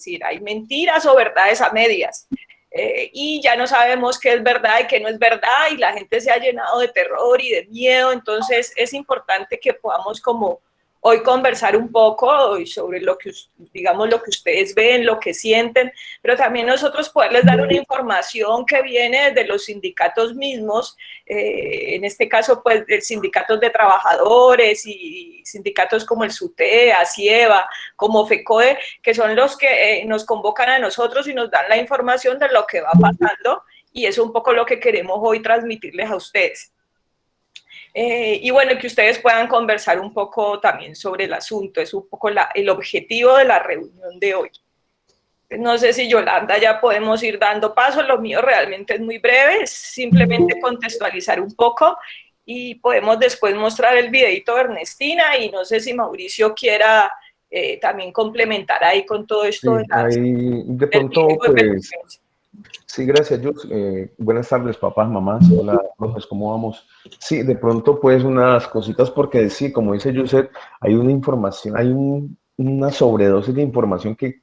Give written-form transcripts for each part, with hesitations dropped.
decir, hay mentiras o verdades a medias. Y ya no sabemos qué es verdad y qué no es verdad, y la gente se ha llenado de terror y de miedo. Entonces es importante que podamos como hoy conversar un poco sobre lo que, digamos, lo que ustedes ven, lo que sienten, pero también nosotros poderles dar una información que viene de los sindicatos mismos, en este caso, pues, de sindicatos de trabajadores y sindicatos como el SUTE, ASIEVA, como FECODE, que son los que nos convocan a nosotros y nos dan la información de lo que va pasando, y eso es un poco lo que queremos hoy transmitirles a ustedes. Y bueno, que ustedes puedan conversar un poco también sobre el asunto, es un poco el objetivo de la reunión de hoy. No sé si Yolanda ya podemos ir dando paso, lo mío realmente es muy breve, es simplemente contextualizar un poco y podemos después mostrar el videito de Ernestina, y no sé si Mauricio quiera también complementar ahí con todo esto Sí, ahí de del pronto, video de pues, peticiones. sí, gracias, Jus. Buenas tardes, papás, mamás. Hola, profes, ¿cómo vamos? Sí, de pronto, pues, unas cositas, porque sí, como dice Yuset, hay una información, hay una sobredosis de información que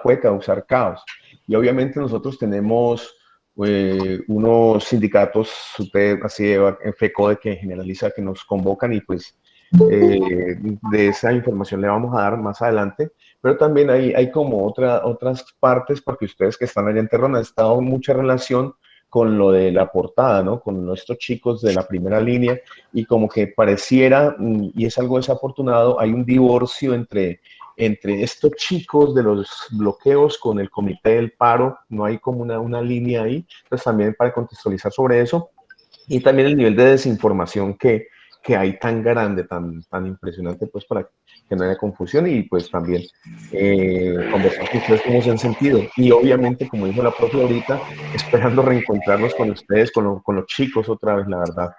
puede causar caos. Y obviamente nosotros tenemos unos sindicatos, SUTEP, así de FECODE, que generaliza, que nos convocan, y pues de esa información le vamos a dar más adelante. Pero también hay como otras partes, porque ustedes que están allá en Terrón han estado en mucha relación con lo de la portada, ¿no? Con nuestros chicos de la primera línea, y como que pareciera, y es algo desafortunado, hay un divorcio entre estos chicos de los bloqueos con el comité del paro, no hay como una línea ahí. Entonces también para contextualizar sobre eso, y también el nivel de desinformación que hay tan grande, tan impresionante, pues para que no haya confusión, y pues también conversar con ustedes cómo se han sentido. Y obviamente, como dijo la profe ahorita, esperando reencontrarnos con ustedes, con los chicos otra vez, la verdad.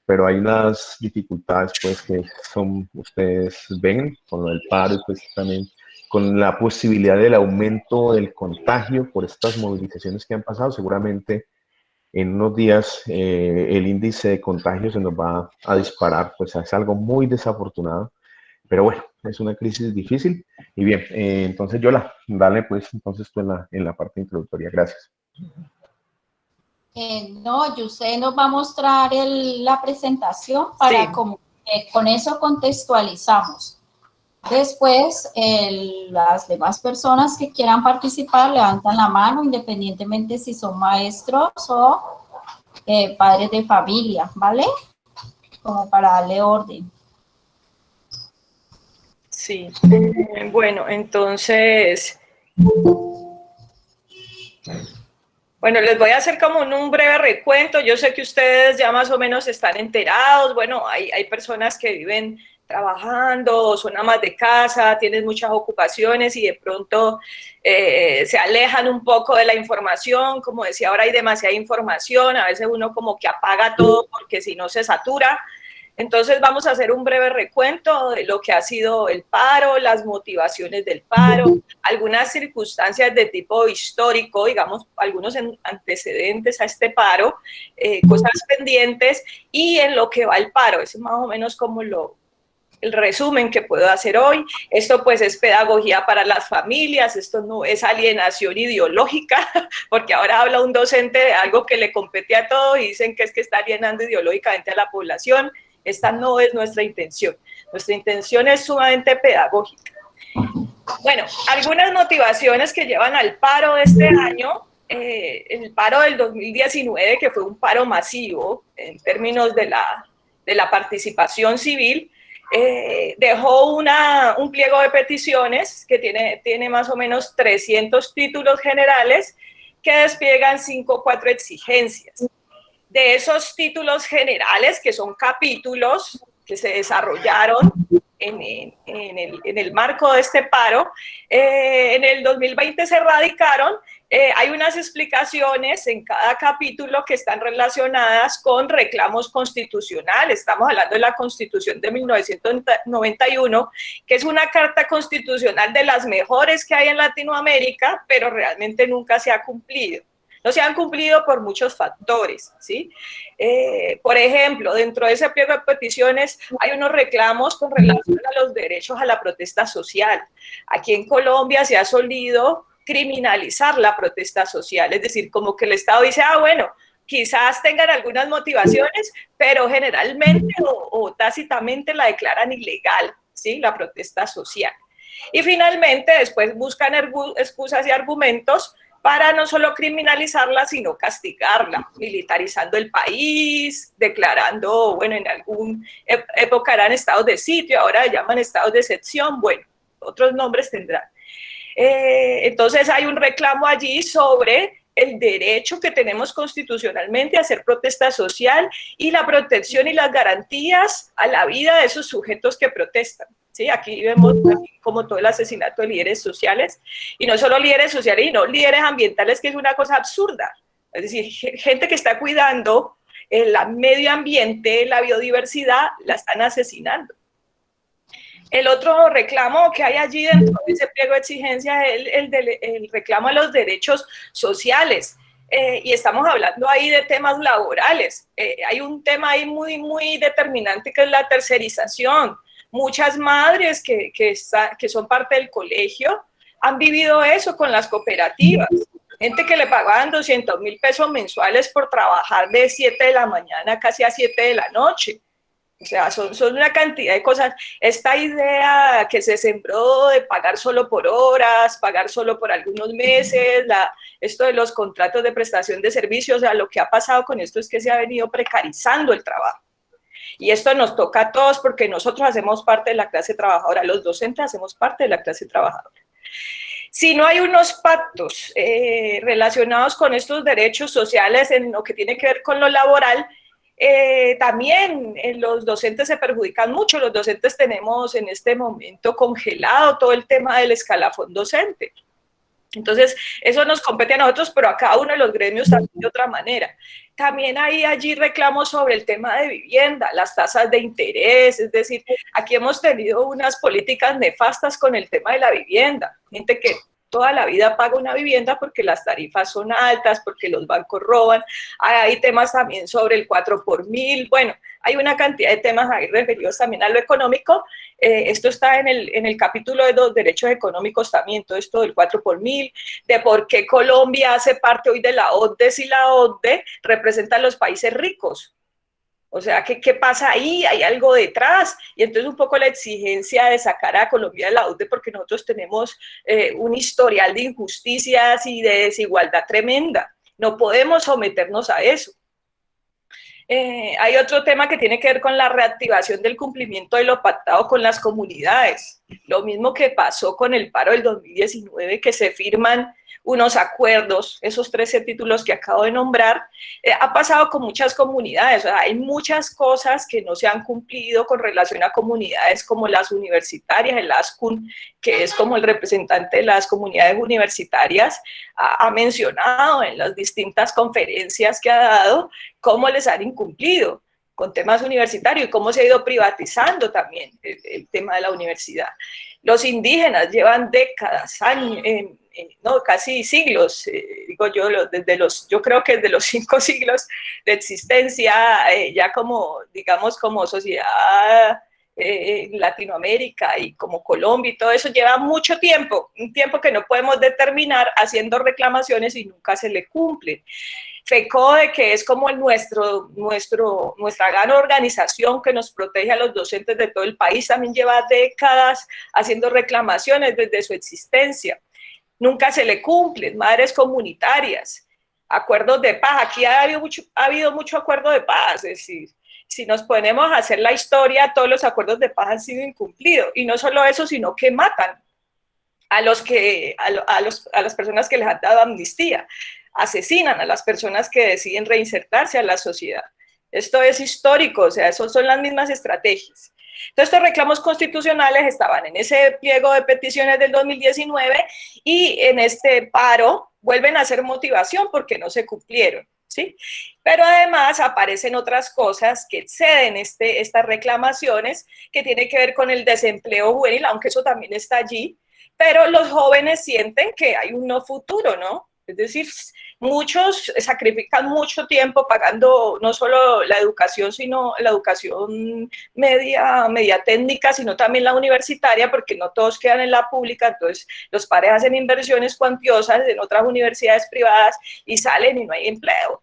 Pero hay unas dificultades, pues, que ustedes ven con lo del paro, y pues también con la posibilidad del aumento del contagio por estas movilizaciones que han pasado. Seguramente en unos días el índice de contagio se nos va a disparar, pues es algo muy desafortunado, pero bueno, es una crisis difícil. Y bien, entonces Yola, dale pues entonces tú en la parte introductoria. Gracias. No, Yusé nos va a mostrar la presentación para Sí. con eso contextualizamos. Después, las demás personas que quieran participar levantan la mano, independientemente si son maestros o padres de familia, ¿vale? Como para darle orden. Sí, bueno, entonces, bueno, les voy a hacer como un breve recuento. Yo sé que ustedes ya más o menos están enterados. Bueno, hay personas que viven trabajando, son amas de casa, tienen muchas ocupaciones y de pronto se alejan un poco de la información. Como decía, ahora hay demasiada información, a veces uno como que apaga todo porque si no se satura. Entonces vamos a hacer un breve recuento de lo que ha sido el paro, las motivaciones del paro, algunas circunstancias de tipo histórico, digamos, algunos antecedentes a este paro, cosas pendientes y en lo que va el paro. Eso es más o menos como el resumen que puedo hacer hoy. Esto pues es pedagogía para las familias, esto no es alienación ideológica, porque ahora habla un docente de algo que le compete a todo y dicen que es que está alienando ideológicamente a la población. Esta no es nuestra intención. Nuestra intención es sumamente pedagógica. Bueno, algunas motivaciones que llevan al paro de este año. El paro del 2019, que fue un paro masivo en términos de la participación civil, dejó un pliego de peticiones que tiene más o menos 300 títulos generales que despliegan 5 o 4 exigencias. De esos títulos generales, que son capítulos que se desarrollaron en el marco de este paro, en el 2020 se radicaron. Hay unas explicaciones en cada capítulo que están relacionadas con reclamos constitucionales. Estamos hablando de la Constitución de 1991, que es una carta constitucional de las mejores que hay en Latinoamérica, pero realmente nunca se ha cumplido. No se han cumplido por muchos factores, ¿sí? Por ejemplo, dentro de ese pliego de peticiones hay unos reclamos con relación a los derechos a la protesta social. Aquí en Colombia se ha solido criminalizar la protesta social, es decir, como que el Estado dice, bueno, quizás tengan algunas motivaciones, pero generalmente o tácitamente la declaran ilegal, ¿sí? La protesta social. Y finalmente, después buscan excusas y argumentos para no solo criminalizarla, sino castigarla, militarizando el país, declarando, bueno, en alguna época eran estados de sitio, ahora llaman estados de excepción, bueno, otros nombres tendrán. Entonces hay un reclamo allí sobre el derecho que tenemos constitucionalmente a hacer protesta social y la protección y las garantías a la vida de esos sujetos que protestan. ¿Sí? Aquí vemos como todo el asesinato de líderes sociales, y no solo líderes sociales, sino líderes ambientales, que es una cosa absurda. Es decir, gente que está cuidando el medio ambiente, la biodiversidad, la están asesinando. El otro reclamo que hay allí dentro de ese pliego de exigencias es el reclamo a los derechos sociales. Y estamos hablando ahí de temas laborales. Hay un tema ahí muy determinante, que es la tercerización. Muchas madres que son parte del colegio han vivido eso con las cooperativas. Gente que le pagaban 200.000 pesos mensuales por trabajar de 7 de la mañana casi a 7 de la noche. O sea, son una cantidad de cosas. Esta idea que se sembró de pagar solo por horas, pagar solo por algunos meses, esto de los contratos de prestación de servicios, o sea, lo que ha pasado con esto es que se ha venido precarizando el trabajo. Y esto nos toca a todos porque nosotros hacemos parte de la clase trabajadora, los docentes hacemos parte de la clase trabajadora. Si no hay unos pactos relacionados con estos derechos sociales en lo que tiene que ver con lo laboral, también los docentes se perjudican mucho. Los docentes tenemos en este momento congelado todo el tema del escalafón docente. Entonces, eso nos compete a nosotros, pero a cada uno de los gremios también de otra manera. También hay allí reclamos sobre el tema de vivienda, las tasas de interés, es decir, aquí hemos tenido unas políticas nefastas con el tema de la vivienda. Gente que toda la vida paga una vivienda porque las tarifas son altas, porque los bancos roban. Hay temas también sobre el 4x1000. Bueno, hay una cantidad de temas ahí referidos también a lo económico. Esto está en el capítulo de los derechos económicos también, todo esto del 4x1000, de por qué Colombia hace parte hoy de la OCDE si la OCDE representa a los países ricos. O sea, ¿qué pasa ahí? Hay algo detrás. Y entonces un poco la exigencia de sacar a Colombia de la OCDE, porque nosotros tenemos un historial de injusticias y de desigualdad tremenda. No podemos someternos a eso. Hay otro tema que tiene que ver con la reactivación del cumplimiento de lo pactado con las comunidades. Lo mismo que pasó con el paro del 2019, que se firman unos acuerdos, esos 13 títulos que acabo de nombrar, ha pasado con muchas comunidades. O sea, hay muchas cosas que no se han cumplido con relación a comunidades como las universitarias. El ASCUN, que es como el representante de las comunidades universitarias, ha mencionado en las distintas conferencias que ha dado cómo les han incumplido con temas universitarios y cómo se ha ido privatizando también el tema de la universidad. Los indígenas llevan décadas, años, no, casi siglos, digo yo, yo creo que desde los 5 siglos de existencia, ya como, digamos, como sociedad en Latinoamérica y como Colombia y todo eso, lleva mucho tiempo, un tiempo que no podemos determinar, haciendo reclamaciones y nunca se le cumple. FECODE, que es como nuestra gran organización que nos protege a los docentes de todo el país, también lleva décadas haciendo reclamaciones desde su existencia. Nunca se le cumplen. Madres comunitarias, acuerdos de paz. Aquí ha habido mucho acuerdo de paz. Es decir, si nos ponemos a hacer la historia, todos los acuerdos de paz han sido incumplidos. Y no solo eso, sino que matan a las personas que les han dado amnistía. Asesinan a las personas que deciden reinsertarse a la sociedad. Esto es histórico, o sea, son las mismas estrategias. Entonces, estos reclamos constitucionales estaban en ese pliego de peticiones del 2019 y en este paro vuelven a ser motivación porque no se cumplieron, ¿sí? Pero además aparecen otras cosas que exceden estas reclamaciones, que tienen que ver con el desempleo juvenil, aunque eso también está allí, pero los jóvenes sienten que hay un no futuro, ¿no? Es decir, muchos sacrifican mucho tiempo pagando no solo la educación, sino la educación media técnica, sino también la universitaria, porque no todos quedan en la pública, entonces los padres hacen inversiones cuantiosas en otras universidades privadas y salen y no hay empleo.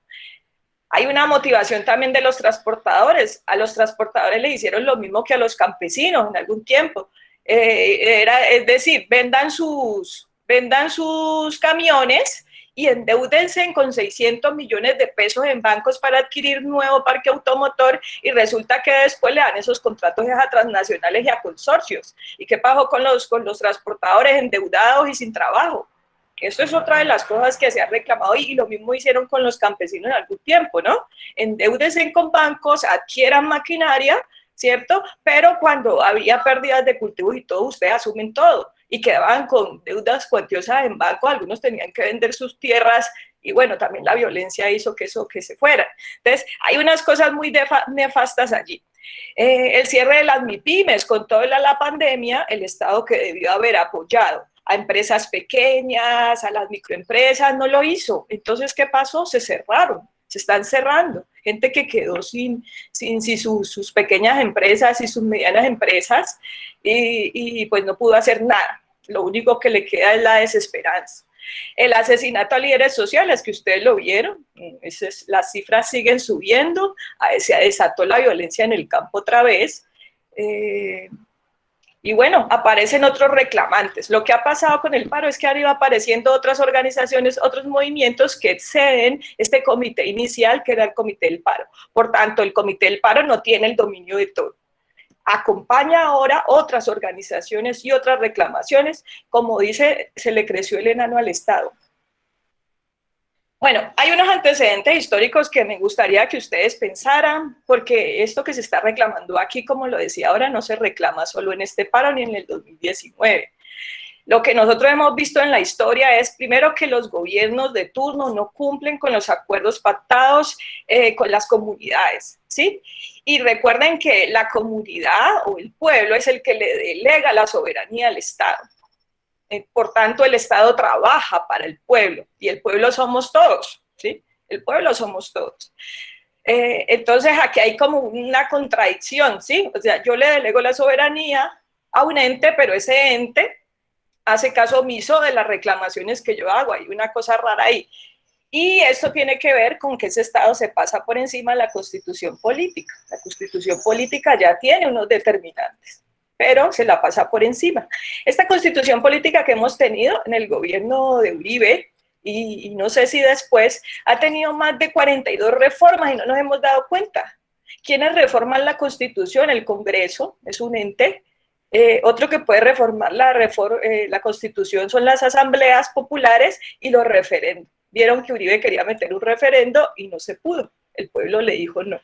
Hay una motivación también de los transportadores. A los transportadores le hicieron lo mismo que a los campesinos en algún tiempo. Es decir, vendan sus camiones y endeudense con 600 millones de pesos en bancos para adquirir nuevo parque automotor, y resulta que después le dan esos contratos a transnacionales y a consorcios. ¿Y qué pasó con los transportadores endeudados y sin trabajo? Eso es otra de las cosas que se ha reclamado, y lo mismo hicieron con los campesinos en algún tiempo, ¿no? Endéudense con bancos, adquieran maquinaria, ¿cierto? Pero cuando había pérdidas de cultivos y todo, ustedes asumen todo y quedaban con deudas cuantiosas en banco. Algunos tenían que vender sus tierras y bueno, también la violencia hizo que se fuera. Entonces, hay unas cosas muy nefastas allí. El cierre de las MIPYMES, con toda la pandemia, el Estado, que debió haber apoyado a empresas pequeñas, a las microempresas, no lo hizo. Entonces, ¿qué pasó? Se cerraron, se están cerrando. Gente que quedó sin sus pequeñas empresas y sus medianas empresas, y pues no pudo hacer nada. Lo único que le queda es la desesperanza. El asesinato a líderes sociales, que ustedes lo vieron, las cifras siguen subiendo, se desató la violencia en el campo otra vez, y bueno, aparecen otros reclamantes. Lo que ha pasado con el paro es que han ido apareciendo otras organizaciones, otros movimientos que exceden este comité inicial, que era el comité del paro. Por tanto, el comité del paro no tiene el dominio de todo. Acompaña ahora otras organizaciones y otras reclamaciones. Como dice, se le creció el enano al Estado. Bueno, hay unos antecedentes históricos que me gustaría que ustedes pensaran, porque esto que se está reclamando aquí, como lo decía ahora, no se reclama solo en este paro ni en el 2019. Lo que nosotros hemos visto en la historia es, primero, que los gobiernos de turno no cumplen con los acuerdos pactados con las comunidades, ¿sí? Y recuerden que la comunidad o el pueblo es el que le delega la soberanía al Estado. Por tanto, el Estado trabaja para el pueblo, y el pueblo somos todos, ¿sí? El pueblo somos todos. Entonces, aquí hay como una contradicción, ¿sí? O sea, yo le delego la soberanía a un ente, pero ese ente hace caso omiso de las reclamaciones que yo hago. Hay una cosa rara ahí. Y esto tiene que ver con que ese Estado se pasa por encima de la Constitución política. La Constitución política ya tiene unos determinantes, pero se la pasa por encima. Esta constitución política que hemos tenido en el gobierno de Uribe, y no sé si después, ha tenido más de 42 reformas y no nos hemos dado cuenta. ¿Quiénes reforman la Constitución? El Congreso es un ente. Otro que puede reformar la Constitución son las asambleas populares y los referendos. Vieron que Uribe quería meter un referendo y no se pudo. El pueblo le dijo no.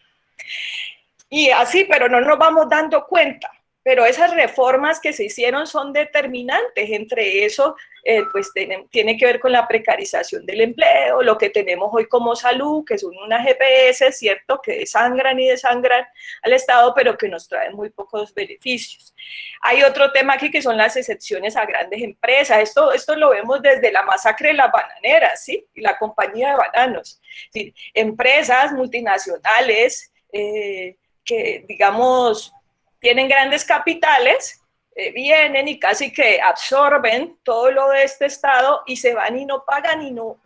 Y así, pero no nos vamos dando cuenta. Pero esas reformas que se hicieron son determinantes. Entre eso, pues tiene que ver con la precarización del empleo, lo que tenemos hoy como salud, que son unas GPS, ¿cierto?, que desangran y desangran al Estado, pero que nos traen muy pocos beneficios. Hay otro tema aquí que son las excepciones a grandes empresas. Esto lo vemos desde la masacre de las bananeras, ¿sí?, y la compañía de bananos. ¿Sí? Empresas multinacionales que, digamos, tienen grandes capitales, vienen y casi que absorben todo lo de este Estado y se van y no pagan y no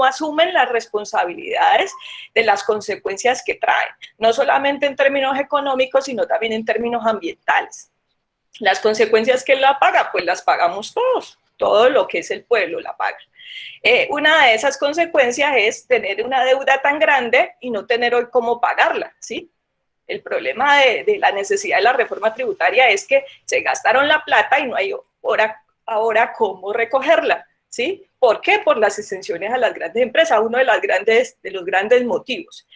asumen las responsabilidades de las consecuencias que traen, no solamente en términos económicos, sino también en términos ambientales. Las consecuencias que la paga, pues las pagamos todos, todo lo que es el pueblo la paga. Una de esas consecuencias es tener una deuda tan grande y no tener hoy cómo pagarla, ¿sí? El problema de la necesidad de la reforma tributaria es que se gastaron la plata y no hay ahora cómo recogerla, ¿sí? ¿Por qué? Por las exenciones a las grandes empresas, uno de los grandes motivos.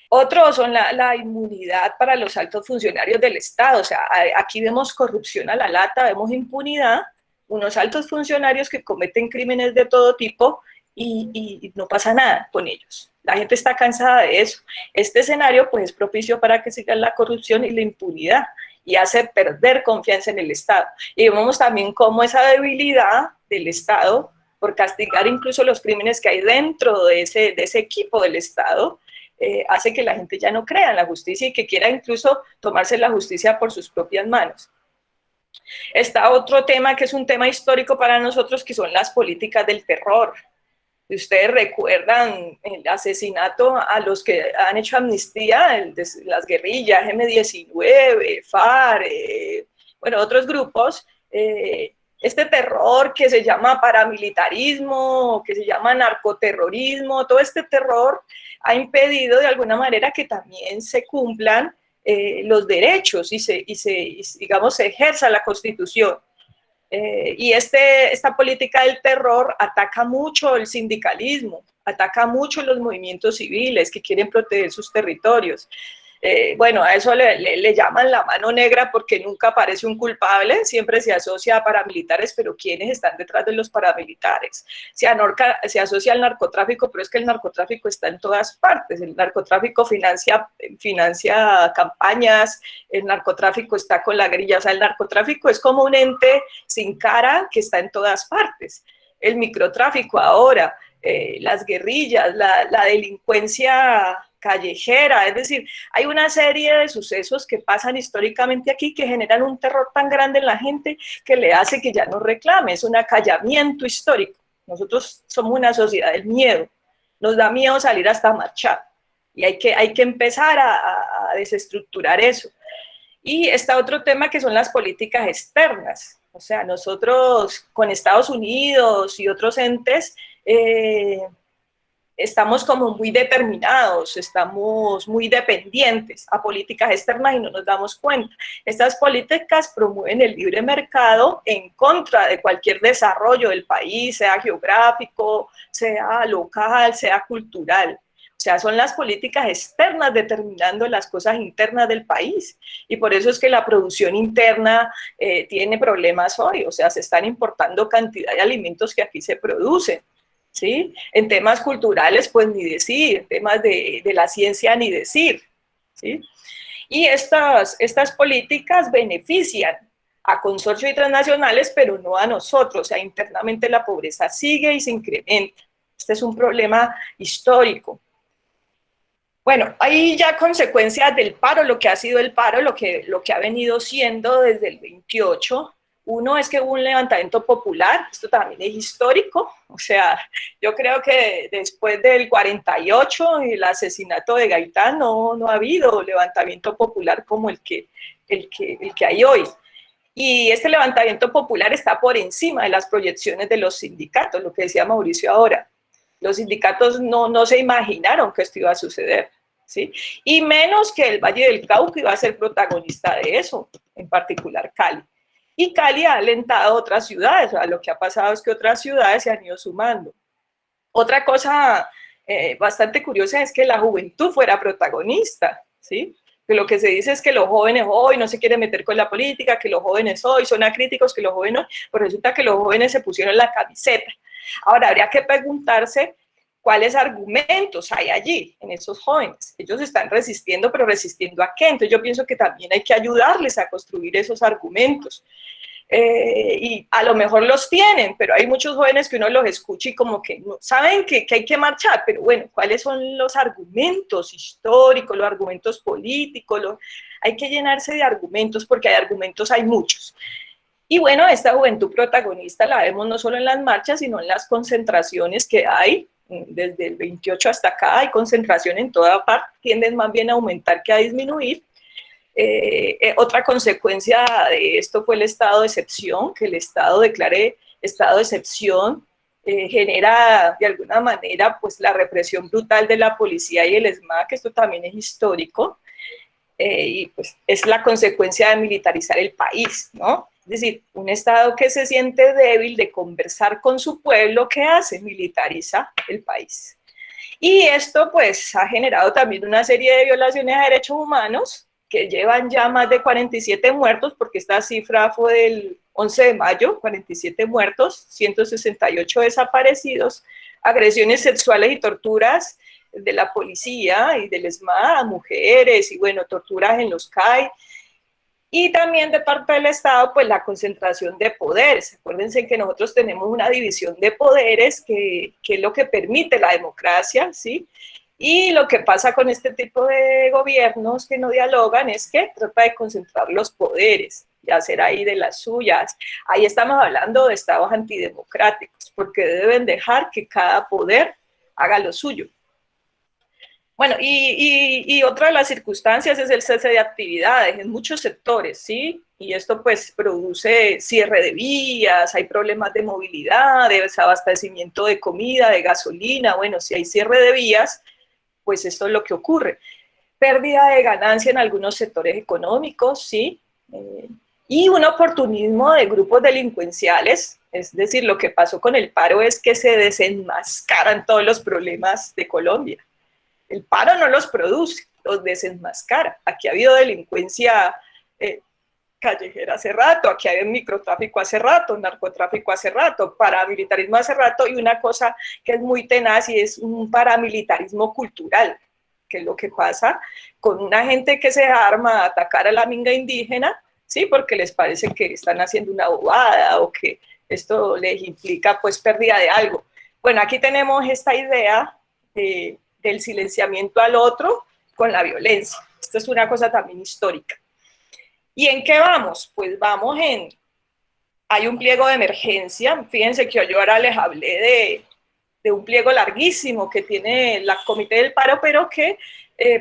Otro son la inmunidad para los altos funcionarios del Estado. O sea, aquí vemos corrupción a la lata, vemos impunidad, unos altos funcionarios que cometen crímenes de todo tipo y no pasa nada con ellos. La gente está cansada de eso. Este escenario pues es propicio para que siga la corrupción y la impunidad y hace perder confianza en el Estado. Y vemos también cómo esa debilidad del Estado por castigar incluso los crímenes que hay dentro de ese equipo del Estado, hace que la gente ya no crea en la justicia y que quiera incluso tomarse la justicia por sus propias manos. Está otro tema que es un tema histórico para nosotros, que son las políticas del terror. Si ustedes recuerdan el asesinato a los que han hecho amnistía, las guerrillas, M-19, FARC, bueno, otros grupos, este terror que se llama paramilitarismo, que se llama narcoterrorismo, todo este terror ha impedido de alguna manera que también se cumplan los derechos y digamos, se ejerza la Constitución. Y esta política del terror ataca mucho el sindicalismo, ataca mucho los movimientos civiles que quieren proteger sus territorios. Bueno, a eso le llaman la mano negra porque nunca aparece un culpable, siempre se asocia a paramilitares, pero ¿quiénes están detrás de los paramilitares? Se asocia al narcotráfico, pero es que el narcotráfico está en todas partes. El narcotráfico financia campañas, el narcotráfico está con la guerrilla, o sea, el narcotráfico es como un ente sin cara que está en todas partes. El microtráfico ahora, las guerrillas, la delincuencia callejera, es decir, hay una serie de sucesos que pasan históricamente aquí que generan un terror tan grande en la gente que le hace que ya no reclame, es un acallamiento histórico. Nosotros somos una sociedad del miedo, nos da miedo salir hasta a marchar y hay que empezar a desestructurar eso. Y está otro tema que son las políticas externas, o sea, nosotros con Estados Unidos y otros entes, estamos como muy determinados, estamos muy dependientes a políticas externas y no nos damos cuenta. Estas políticas promueven el libre mercado en contra de cualquier desarrollo del país, sea geográfico, sea local, sea cultural. O sea, son las políticas externas determinando las cosas internas del país. Y por eso es que la producción interna tiene problemas hoy. O sea, se están importando cantidad de alimentos que aquí se producen. ¿Sí? En temas culturales, pues ni decir, en temas de la ciencia ni decir, ¿sí? Y estas políticas benefician a consorcios y transnacionales, pero no a nosotros, o sea, internamente la pobreza sigue y se incrementa. Este es un problema histórico. Bueno, hay ya consecuencias del paro, lo que ha sido el paro, lo que ha venido siendo desde el 28. Uno es que hubo un levantamiento popular, esto también es histórico, o sea, yo creo que después del 48 y el asesinato de Gaitán no ha habido levantamiento popular como el que hay hoy. Y este levantamiento popular está por encima de las proyecciones de los sindicatos, lo que decía Mauricio ahora. Los sindicatos no se imaginaron que esto iba a suceder, ¿sí? Y menos que el Valle del Cauca iba a ser protagonista de eso, en particular Cali. Y Cali ha alentado a otras ciudades, o sea, lo que ha pasado es que otras ciudades se han ido sumando. Otra cosa bastante curiosa es que la juventud fuera protagonista, ¿sí? Que lo que se dice es que los jóvenes hoy no se quieren meter con la política, que los jóvenes hoy son acríticos, que los jóvenes, pues resulta que los jóvenes se pusieron la camiseta. Ahora, habría que preguntarse cuáles argumentos hay allí en esos jóvenes. Ellos están resistiendo, pero ¿resistiendo a qué? Entonces yo pienso que también hay que ayudarles a construir esos argumentos. Y a lo mejor los tienen, pero hay muchos jóvenes que uno los escucha y como que no saben que hay que marchar, pero bueno, ¿cuáles son los argumentos históricos, los argumentos políticos? Hay que llenarse de argumentos porque hay argumentos, hay muchos. Y bueno, esta juventud protagonista la vemos no solo en las marchas, sino en las concentraciones que hay, desde el 28 hasta acá, hay concentración en toda parte, tienden más bien a aumentar que a disminuir. Otra consecuencia de esto fue el estado de excepción, que el Estado declare estado de excepción, genera de alguna manera pues la represión brutal de la policía y el ESMAD, que esto también es histórico, y pues es la consecuencia de militarizar el país, ¿no? Es decir, un Estado que se siente débil de conversar con su pueblo, ¿qué hace? Militariza el país. Y esto pues ha generado también una serie de violaciones a derechos humanos que llevan ya más de 47 muertos, porque esta cifra fue del 11 de mayo, 47 muertos, 168 desaparecidos, agresiones sexuales y torturas de la policía y del ESMAD a mujeres, y bueno, torturas en los CAI. Y también de parte del Estado, pues la concentración de poderes. Acuérdense que nosotros tenemos una división de poderes que es lo que permite la democracia, ¿sí? Y lo que pasa con este tipo de gobiernos que no dialogan es que trata de concentrar los poderes y hacer ahí de las suyas. Ahí estamos hablando de estados antidemocráticos, porque deben dejar que cada poder haga lo suyo. Bueno, y otra de las circunstancias es el cese de actividades en muchos sectores, ¿sí? Y esto pues produce cierre de vías, hay problemas de movilidad, de desabastecimiento de comida, de gasolina. Bueno, si hay cierre de vías, pues esto es lo que ocurre. Pérdida de ganancia en algunos sectores económicos, ¿sí? Y un oportunismo de grupos delincuenciales, es decir, lo que pasó con el paro es que se desenmascaran todos los problemas de Colombia. El paro no los produce, los desenmascara. Aquí ha habido delincuencia callejera hace rato, aquí hay microtráfico hace rato, narcotráfico hace rato, paramilitarismo hace rato, y una cosa que es muy tenaz y es un paramilitarismo cultural, que es lo que pasa con una gente que se arma a atacar a la minga indígena, ¿sí? Porque les parece que están haciendo una bobada o que esto les implica pues pérdida de algo. Bueno, aquí tenemos esta idea del silenciamiento al otro con la violencia. Esto es una cosa también histórica. ¿Y en qué vamos? Pues vamos hay un pliego de emergencia. Fíjense que yo ahora les hablé de un pliego larguísimo que tiene la Comité del Paro, pero que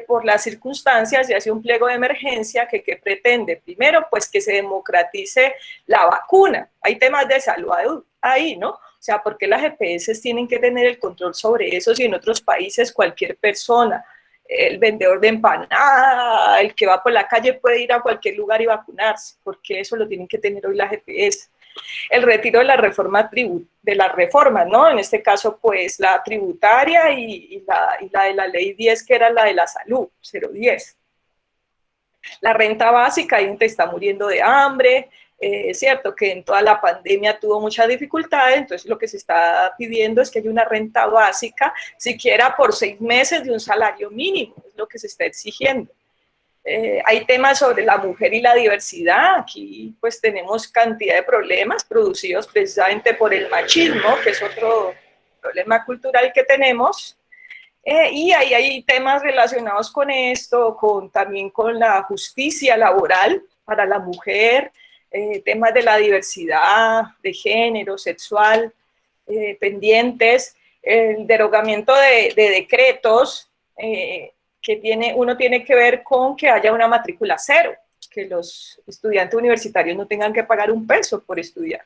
por las circunstancias se hace un pliego de emergencia que pretende, primero, pues que se democratice la vacuna. Hay temas de salud ahí, ¿no? O sea, ¿por qué las EPS tienen que tener el control sobre eso si en otros países cualquier persona, el vendedor de empanada, el que va por la calle puede ir a cualquier lugar y vacunarse? ¿Por qué eso lo tienen que tener hoy las EPS? El retiro de la reforma ¿no? En este caso, pues, la tributaria y la de la ley 10, que era la de la salud, 010. La renta básica, hay gente que está muriendo de hambre, es cierto que en toda la pandemia tuvo muchas dificultades, entonces lo que se está pidiendo es que haya una renta básica, siquiera por 6 meses de un salario mínimo, es lo que se está exigiendo. Hay temas sobre la mujer y la diversidad. Aquí pues tenemos cantidad de problemas producidos precisamente por el machismo, que es otro problema cultural que tenemos. Y ahí hay temas relacionados con esto, también con la justicia laboral para la mujer, temas de la diversidad de género, sexual, pendientes, el derogamiento de decretos, uno tiene que ver con que haya una matrícula cero, que los estudiantes universitarios no tengan que pagar un peso por estudiar.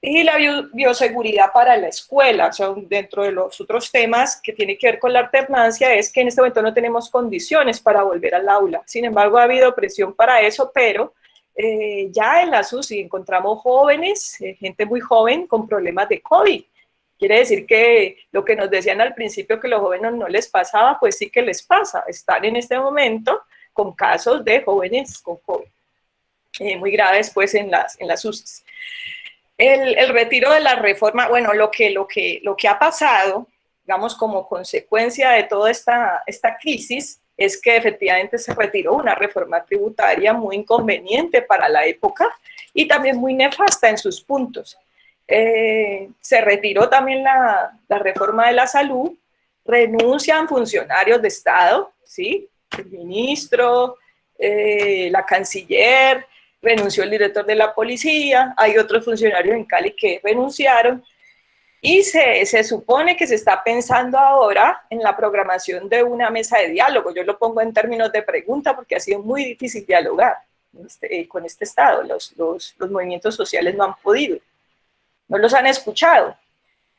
Y la bioseguridad para la escuela, o sea, dentro de los otros temas que tiene que ver con la alternancia, es que en este momento no tenemos condiciones para volver al aula. Sin embargo, ha habido presión para eso, pero ya en la SUSI encontramos jóvenes, gente muy joven con problemas de COVID. Quiere decir que lo que nos decían al principio que a los jóvenes no les pasaba, pues sí que les pasa. Están en este momento con casos de jóvenes con COVID, muy graves pues en las UCIs. El retiro de la reforma, bueno, lo que ha pasado, digamos, como consecuencia de toda esta crisis, es que efectivamente se retiró una reforma tributaria muy inconveniente para la época y también muy nefasta en sus puntos. Se retiró también la reforma de la salud, renuncian funcionarios de Estado, ¿sí? El ministro, la canciller, renunció el director de la policía, hay otros funcionarios en Cali que renunciaron, y se supone que se está pensando ahora en la programación de una mesa de diálogo. Yo lo pongo en términos de pregunta porque ha sido muy difícil dialogar con este Estado. Los movimientos sociales no han podido, no los han escuchado.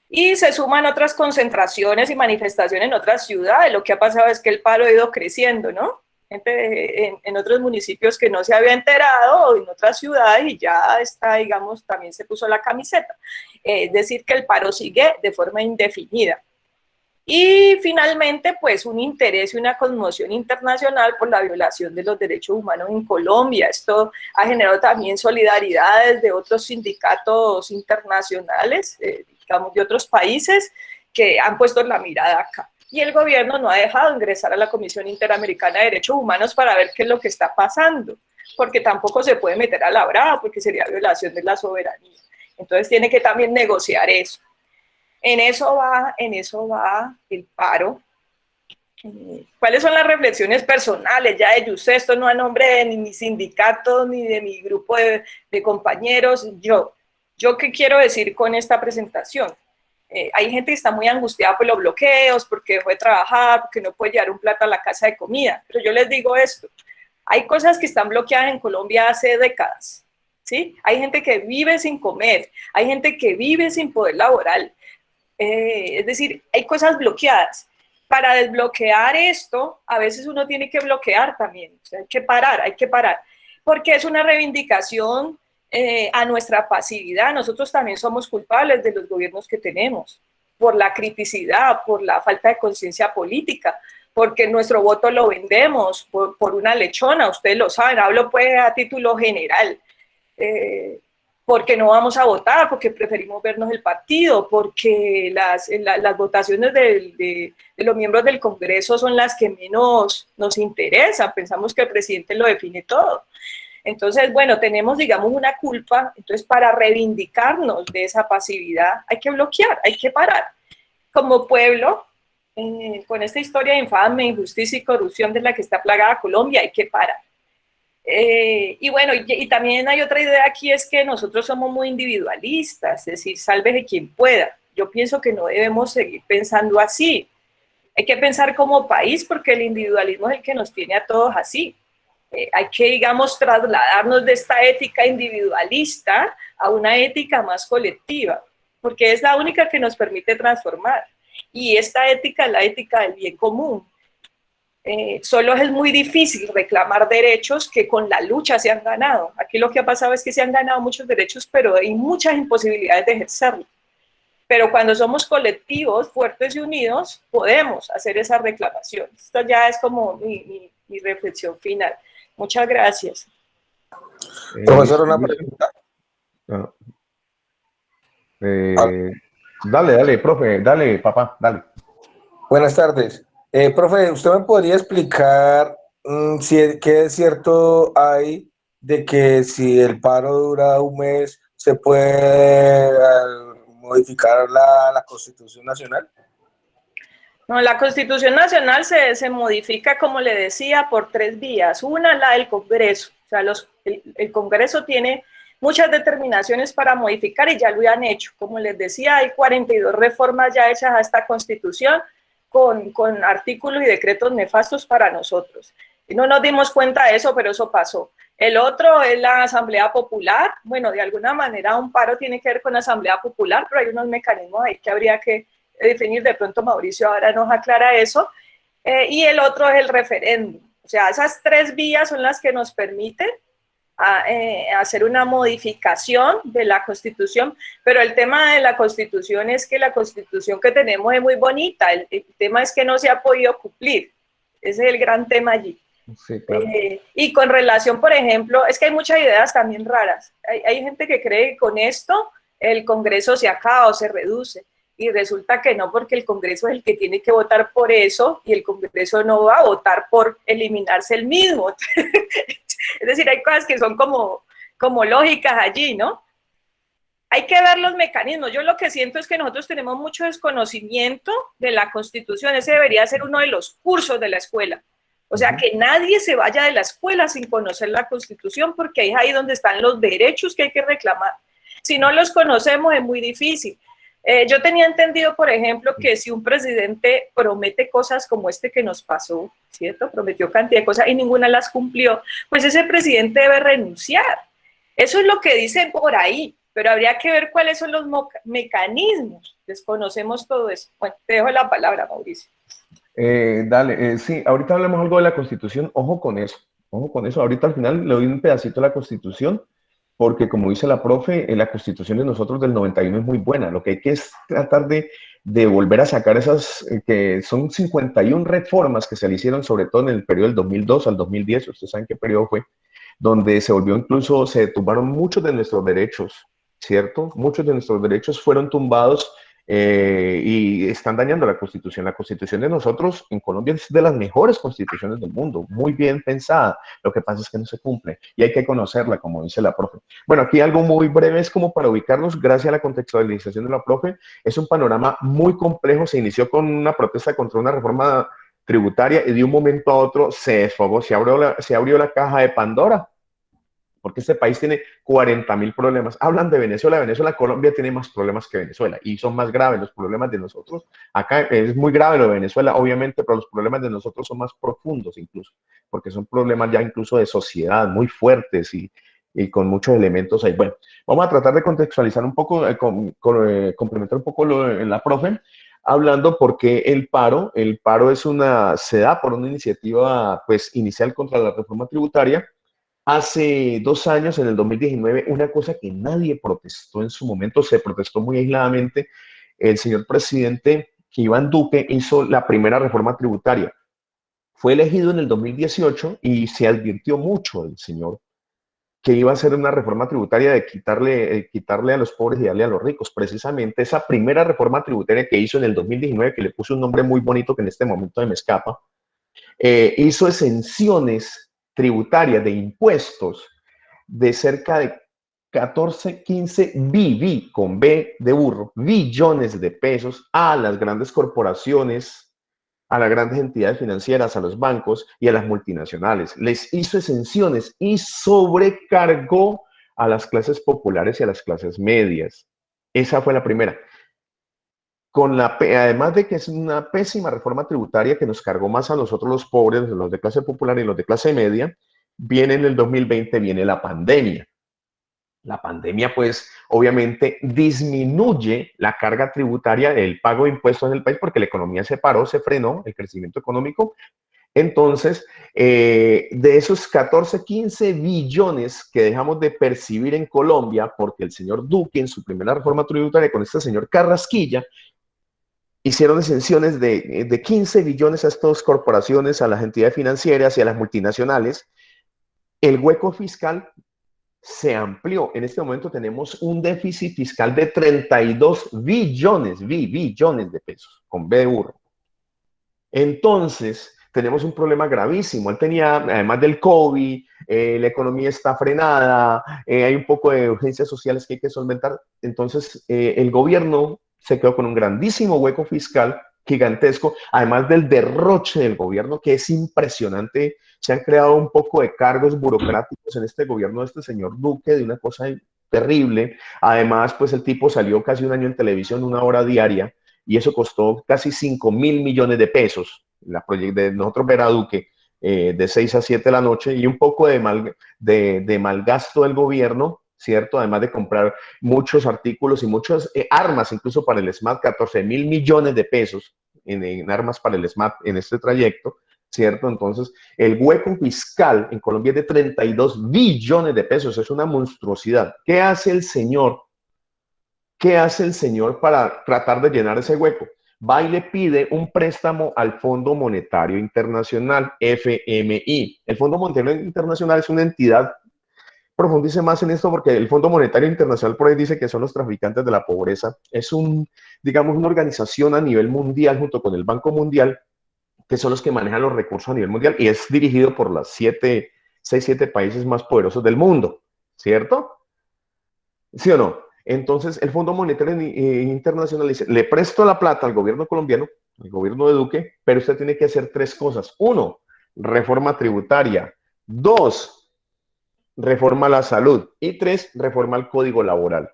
Y se suman otras concentraciones y manifestaciones en otras ciudades. Lo que ha pasado es que el paro ha ido creciendo, ¿no? Gente en otros municipios que no se había enterado, o en otras ciudades, y ya está, digamos, también se puso la camiseta. Es decir, que el paro sigue de forma indefinida. Y finalmente, pues, un interés y una conmoción internacional por la violación de los derechos humanos en Colombia. Esto ha generado también solidaridades de otros sindicatos internacionales, digamos, de otros países que han puesto la mirada acá. Y el gobierno no ha dejado ingresar a la Comisión Interamericana de Derechos Humanos para ver qué es lo que está pasando. porque tampoco se puede meter a la brava, porque sería violación de la soberanía. Entonces tiene que también negociar eso. En eso va el paro. ¿Cuáles son las reflexiones personales ya de Yusef? Esto no a nombre de ni mi sindicato ni de mi grupo de compañeros. Yo qué quiero decir con esta presentación. Hay gente que está muy angustiada por los bloqueos, porque dejó de trabajar, porque no puede llevar un plato a la casa de comida. Pero yo les digo esto, hay cosas que están bloqueadas en Colombia hace décadas, ¿sí? Hay gente que vive sin comer, hay gente que vive sin poder laboral. Es decir, hay cosas bloqueadas. Para desbloquear esto, a veces uno tiene que bloquear también, o sea, hay que parar, porque es una reivindicación a nuestra pasividad. Nosotros también somos culpables de los gobiernos que tenemos, por la criticidad, por la falta de conciencia política, porque nuestro voto lo vendemos por una lechona, ustedes lo saben, hablo pues a título general. Porque no vamos a votar, porque preferimos vernos el partido, porque las votaciones de los miembros del Congreso son las que menos nos interesan, pensamos que el presidente lo define todo. Entonces, bueno, tenemos, digamos, una culpa, entonces para reivindicarnos de esa pasividad hay que bloquear, hay que parar. Como pueblo, con esta historia de infame, injusticia y corrupción de la que está plagada Colombia, hay que parar. Y bueno, y también hay otra idea aquí, es que nosotros somos muy individualistas, es decir, sálvese quien pueda. Yo pienso que no debemos seguir pensando así. Hay que pensar como país, porque el individualismo es el que nos tiene a todos así. Hay que, digamos, trasladarnos de esta ética individualista a una ética más colectiva, porque es la única que nos permite transformar. Y esta ética es la ética del bien común. Solo es muy difícil reclamar derechos que con la lucha se han ganado. Aquí lo que ha pasado es que se han ganado muchos derechos, pero hay muchas imposibilidades de ejercerlos. Pero cuando somos colectivos, fuertes y unidos, podemos hacer esa reclamación. Esto ya es como mi reflexión final. Muchas gracias. Profesor, una pregunta. Dale, profe, dale, papá, dale. Buenas tardes. Profe, ¿usted me podría explicar qué de cierto hay de que si el paro dura un mes, se puede modificar la Constitución Nacional? No, la Constitución Nacional se modifica, como le decía, por 3 vías. Una, la del Congreso. O sea, el Congreso tiene muchas determinaciones para modificar y ya lo han hecho. Como les decía, hay 42 reformas ya hechas a esta Constitución, con artículos y decretos nefastos para nosotros. Y no nos dimos cuenta de eso, pero eso pasó. El otro es la Asamblea Popular. Bueno, de alguna manera un paro tiene que ver con la Asamblea Popular, pero hay unos mecanismos ahí que habría que definir. De pronto Mauricio ahora nos aclara eso. Y el otro es el referéndum. O sea, esas 3 vías son las que nos permiten hacer una modificación de la Constitución, pero el tema de la Constitución es que la Constitución que tenemos es muy bonita, el tema es que no se ha podido cumplir, ese es el gran tema allí. Sí, claro. Y con relación, por ejemplo, es que hay muchas ideas también raras, hay gente que cree que con esto el Congreso se acaba o se reduce, y resulta que no, porque el Congreso es el que tiene que votar por eso, y el Congreso no va a votar por eliminarse el mismo. Es decir, hay cosas que son como lógicas allí, ¿no? Hay que ver los mecanismos. Yo lo que siento es que nosotros tenemos mucho desconocimiento de la Constitución. Ese debería ser uno de los cursos de la escuela. O sea, que nadie se vaya de la escuela sin conocer la Constitución, porque es ahí donde están los derechos que hay que reclamar. Si no los conocemos es muy difícil. Yo tenía entendido, por ejemplo, que si un presidente promete cosas como este que nos pasó, ¿cierto? Prometió cantidad de cosas y ninguna las cumplió, pues ese presidente debe renunciar. Eso es lo que dicen por ahí, pero habría que ver cuáles son los mecanismos. Desconocemos todo eso. Bueno, te dejo la palabra, Mauricio. Dale, sí, ahorita hablemos algo de la Constitución. Ojo con eso, ojo con eso. Ahorita al final le doy un pedacito a la Constitución, porque como dice la profe, la Constitución de nosotros del 91 es muy buena. Lo que hay que es tratar de volver a sacar esas, que son 51 reformas que se le hicieron, sobre todo en el periodo del 2002 al 2010, ustedes saben qué periodo fue, donde se volvió incluso, se tumbaron muchos de nuestros derechos, ¿cierto? Muchos de nuestros derechos fueron tumbados y están dañando la Constitución. La Constitución de nosotros en Colombia es de las mejores constituciones del mundo, muy bien pensada. Lo que pasa es que no se cumple y hay que conocerla, como dice la profe. Bueno, aquí algo muy breve es como para ubicarnos, gracias a la contextualización de la profe. Es un panorama muy complejo. Se inició con una protesta contra una reforma tributaria y de un momento a otro se desfogó, se abrió la caja de Pandora, porque este país tiene 40.000 problemas. Hablan de Venezuela, Colombia tiene más problemas que Venezuela y son más graves los problemas de nosotros. Acá es muy grave lo de Venezuela, obviamente, pero los problemas de nosotros son más profundos incluso, porque son problemas ya incluso de sociedad muy fuertes y con muchos elementos ahí. Bueno, vamos a tratar de contextualizar un poco, complementar un poco en la profe, hablando porque el paro se da por una iniciativa pues inicial contra la reforma tributaria. Hace 2 años, en el 2019, una cosa que nadie protestó en su momento, se protestó muy aisladamente, el señor presidente Iván Duque hizo la primera reforma tributaria. Fue elegido en el 2018 y se advirtió mucho del señor que iba a ser una reforma tributaria de quitarle a los pobres y darle a los ricos. Precisamente esa primera reforma tributaria que hizo en el 2019, que le puso un nombre muy bonito que en este momento me escapa, hizo exenciones tributarias de impuestos de cerca de 14, 15 con B de burro, billones de pesos a las grandes corporaciones, a las grandes entidades financieras, a los bancos y a las multinacionales. Les hizo exenciones y sobrecargó a las clases populares y a las clases medias. Esa fue la primera. Además de que es una pésima reforma tributaria que nos cargó más a nosotros los pobres, los de clase popular y los de clase media, viene en el 2020, viene la pandemia. La pandemia, pues, obviamente disminuye la carga tributaria, el pago de impuestos en el país, porque la economía se paró, se frenó, el crecimiento económico. Entonces, de esos 14, 15 billones que dejamos de percibir en Colombia, porque el señor Duque en su primera reforma tributaria con este señor Carrasquilla, hicieron exenciones de 15 billones a estas corporaciones, a las entidades financieras y a las multinacionales, el hueco fiscal se amplió. En este momento tenemos un déficit fiscal de 32 billones de pesos, con B de burro. Entonces, tenemos un problema gravísimo. Él tenía, además del COVID, la economía está frenada, hay un poco de urgencias sociales que hay que solventar. Entonces, el gobierno se quedó con un grandísimo hueco fiscal gigantesco, además del derroche del gobierno, que es impresionante. Se han creado un poco de cargos burocráticos en este gobierno de este señor Duque, de una cosa terrible. Además, pues el tipo salió casi un año en televisión, 1 hora diaria, y eso costó casi 5.000 millones de pesos. De nosotros ver a Duque de 6 a 7 de la noche y un poco de mal gasto del gobierno, ¿cierto? Además de comprar muchos artículos y muchas armas, incluso para el SMAT, 14.000 millones de pesos en armas para el SMAT en este trayecto, ¿cierto? Entonces, el hueco fiscal en Colombia es de 32 billones de pesos, es una monstruosidad. ¿Qué hace el señor? ¿Qué hace el señor para tratar de llenar ese hueco? Va y le pide un préstamo al Fondo Monetario Internacional, FMI. El Fondo Monetario Internacional es una entidad, profundice más en esto porque el Fondo Monetario Internacional por ahí dice que son los traficantes de la pobreza. Es digamos, una organización a nivel mundial junto con el Banco Mundial, que son los que manejan los recursos a nivel mundial y es dirigido por los 6, 7 países más poderosos del mundo, ¿cierto? ¿Sí o no? Entonces, el Fondo Monetario Internacional dice, le presto la plata al gobierno colombiano, al gobierno de Duque, pero usted tiene que hacer 3 cosas. 1, reforma tributaria. 2, reforma a la salud. Y 3, reforma al Código Laboral.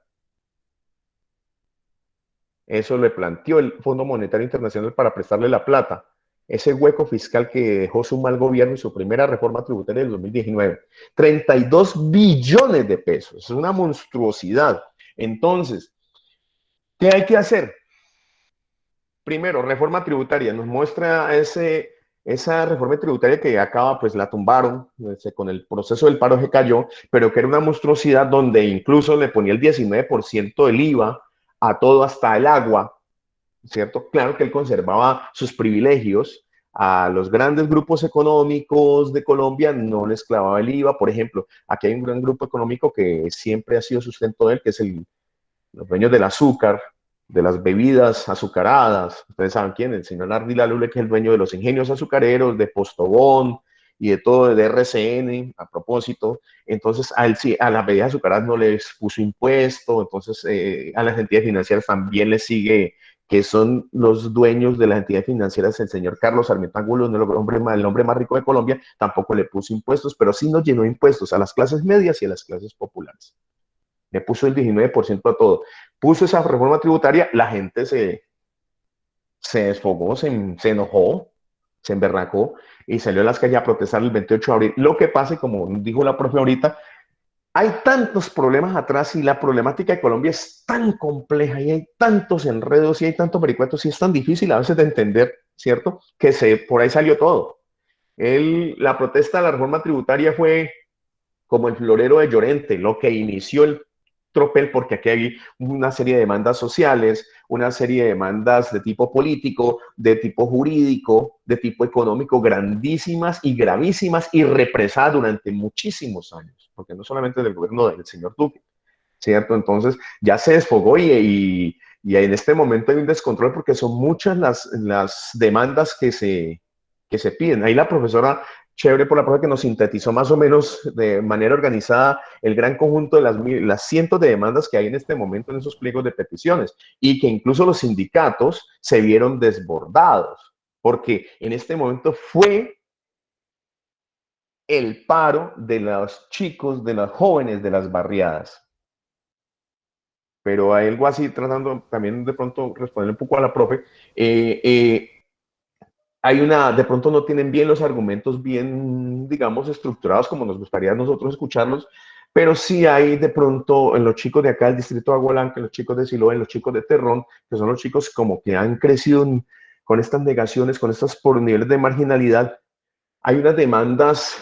Eso le planteó el Fondo Monetario Internacional para prestarle la plata. Ese hueco fiscal que dejó su mal gobierno y su primera reforma tributaria del 2019. 32 billones de pesos. Es una monstruosidad. Entonces, ¿qué hay que hacer? Primero, reforma tributaria. Nos muestra esa reforma tributaria que acaba, pues la tumbaron, con el proceso del paro se cayó, pero que era una monstruosidad donde incluso le ponía el 19% del IVA a todo, hasta el agua, ¿cierto? Claro que él conservaba sus privilegios. A los grandes grupos económicos de Colombia no les clavaba el IVA. Por ejemplo, aquí hay un gran grupo económico que siempre ha sido sustento de él, que es los dueños del azúcar, de las bebidas azucaradas. Ustedes saben quién, el señor Ardila Lule, que es el dueño de los ingenios azucareros, de Postobón y de todo, de RCN, a propósito. Entonces, a las bebidas azucaradas no les puso impuesto, entonces a las entidades financieras también les sigue, que son los dueños de las entidades financieras, el señor Carlos Sarmiento Angulo, el hombre más rico de Colombia, tampoco le puso impuestos, pero sí nos llenó impuestos a las clases medias y a las clases populares. Le puso el 19% a todo. Puso esa reforma tributaria, la gente se desfogó, se enojó, se emberracó y salió a las calles a protestar el 28 de abril. Lo que pasa, como dijo la profe ahorita, hay tantos problemas atrás y la problemática de Colombia es tan compleja y hay tantos enredos y hay tantos vericuetos y es tan difícil a veces de entender, ¿cierto? Que por ahí salió todo. La protesta de la reforma tributaria fue como el florero de Llorente, lo que inició el tropel, porque aquí hay una serie de demandas sociales, una serie de demandas de tipo político, de tipo jurídico, de tipo económico, grandísimas y gravísimas y represadas durante muchísimos años, porque no solamente del gobierno del señor Duque, ¿cierto? Entonces ya se desfogó y en este momento hay un descontrol porque son muchas las demandas que se piden. Ahí la profesora, chévere por la profe, que nos sintetizó más o menos de manera organizada el gran conjunto de las cientos de demandas que hay en este momento en esos pliegos de peticiones y que incluso los sindicatos se vieron desbordados, porque en este momento fue el paro de los chicos, de los jóvenes de las barriadas. Pero a algo así, tratando también de pronto responder un poco a la profe, de pronto no tienen bien los argumentos bien, digamos, estructurados como nos gustaría a nosotros escucharlos, pero sí hay de pronto en los chicos de acá del distrito de Agua Blanca, en los chicos de Siloé, en los chicos de Terrón, que son los chicos como que han crecido con estas negaciones, con estos por niveles de marginalidad, hay unas demandas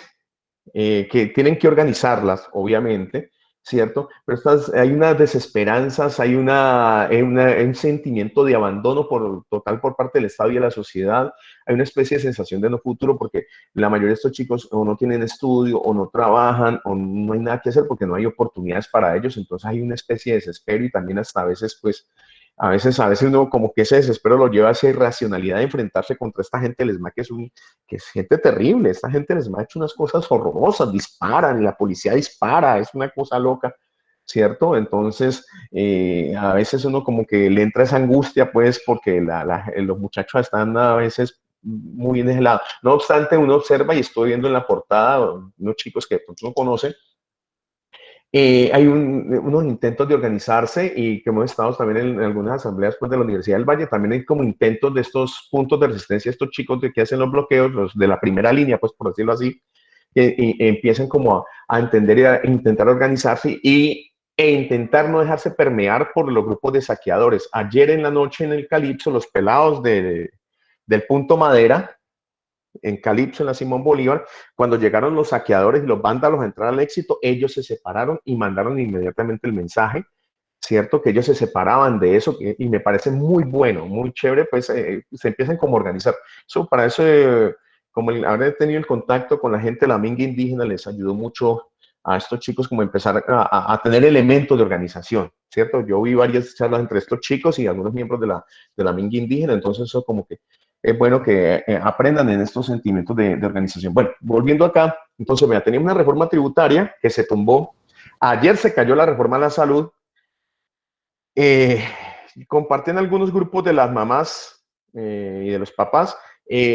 que tienen que organizarlas, obviamente, ¿cierto? Pero hay unas desesperanzas, hay un sentimiento de abandono total por parte del Estado y de la sociedad, hay una especie de sensación de no futuro porque la mayoría de estos chicos o no tienen estudio o no trabajan o no hay nada que hacer porque no hay oportunidades para ellos, entonces hay una especie de desespero y también hasta a veces, pues, a veces uno como que ese desespero lo lleva a esa irracionalidad de enfrentarse contra esta gente del ESMAD, que es gente terrible. Esta gente del ESMAD ha hecho unas cosas horrorosas, disparan, la policía dispara, es una cosa loca, ¿cierto? Entonces, a veces uno como que le entra esa angustia, pues, porque los muchachos están a veces muy en ese lado. No obstante, uno observa y estoy viendo en la portada unos chicos que de pronto no conocen, hay unos intentos de organizarse y que hemos estado también en algunas asambleas pues, de la Universidad del Valle, también hay como intentos de estos puntos de resistencia, estos chicos que hacen los bloqueos, los de la primera línea, pues por decirlo así, que empiezan como a entender y a intentar organizarse e intentar no dejarse permear por los grupos de saqueadores. Ayer en la noche en el Calipso, los pelados del Punto Madera, en Calipso, en la Simón Bolívar, cuando llegaron los saqueadores y los vándalos a entrar al Éxito, ellos se separaron y mandaron inmediatamente el mensaje, ¿cierto? Que ellos se separaban de eso y me parece muy bueno, muy chévere, pues se empiezan como a organizar. Eso para eso, como haber tenido el contacto con la gente de la minga indígena les ayudó mucho a estos chicos como empezar a tener elementos de organización, ¿cierto? Yo vi varias charlas entre estos chicos y algunos miembros de la minga indígena, entonces eso como que es bueno que aprendan en estos sentimientos de organización. Bueno, volviendo acá, entonces, mira, teníamos una reforma tributaria que se tumbó. Ayer se cayó la reforma a la salud. Comparten algunos grupos de las mamás y de los papás.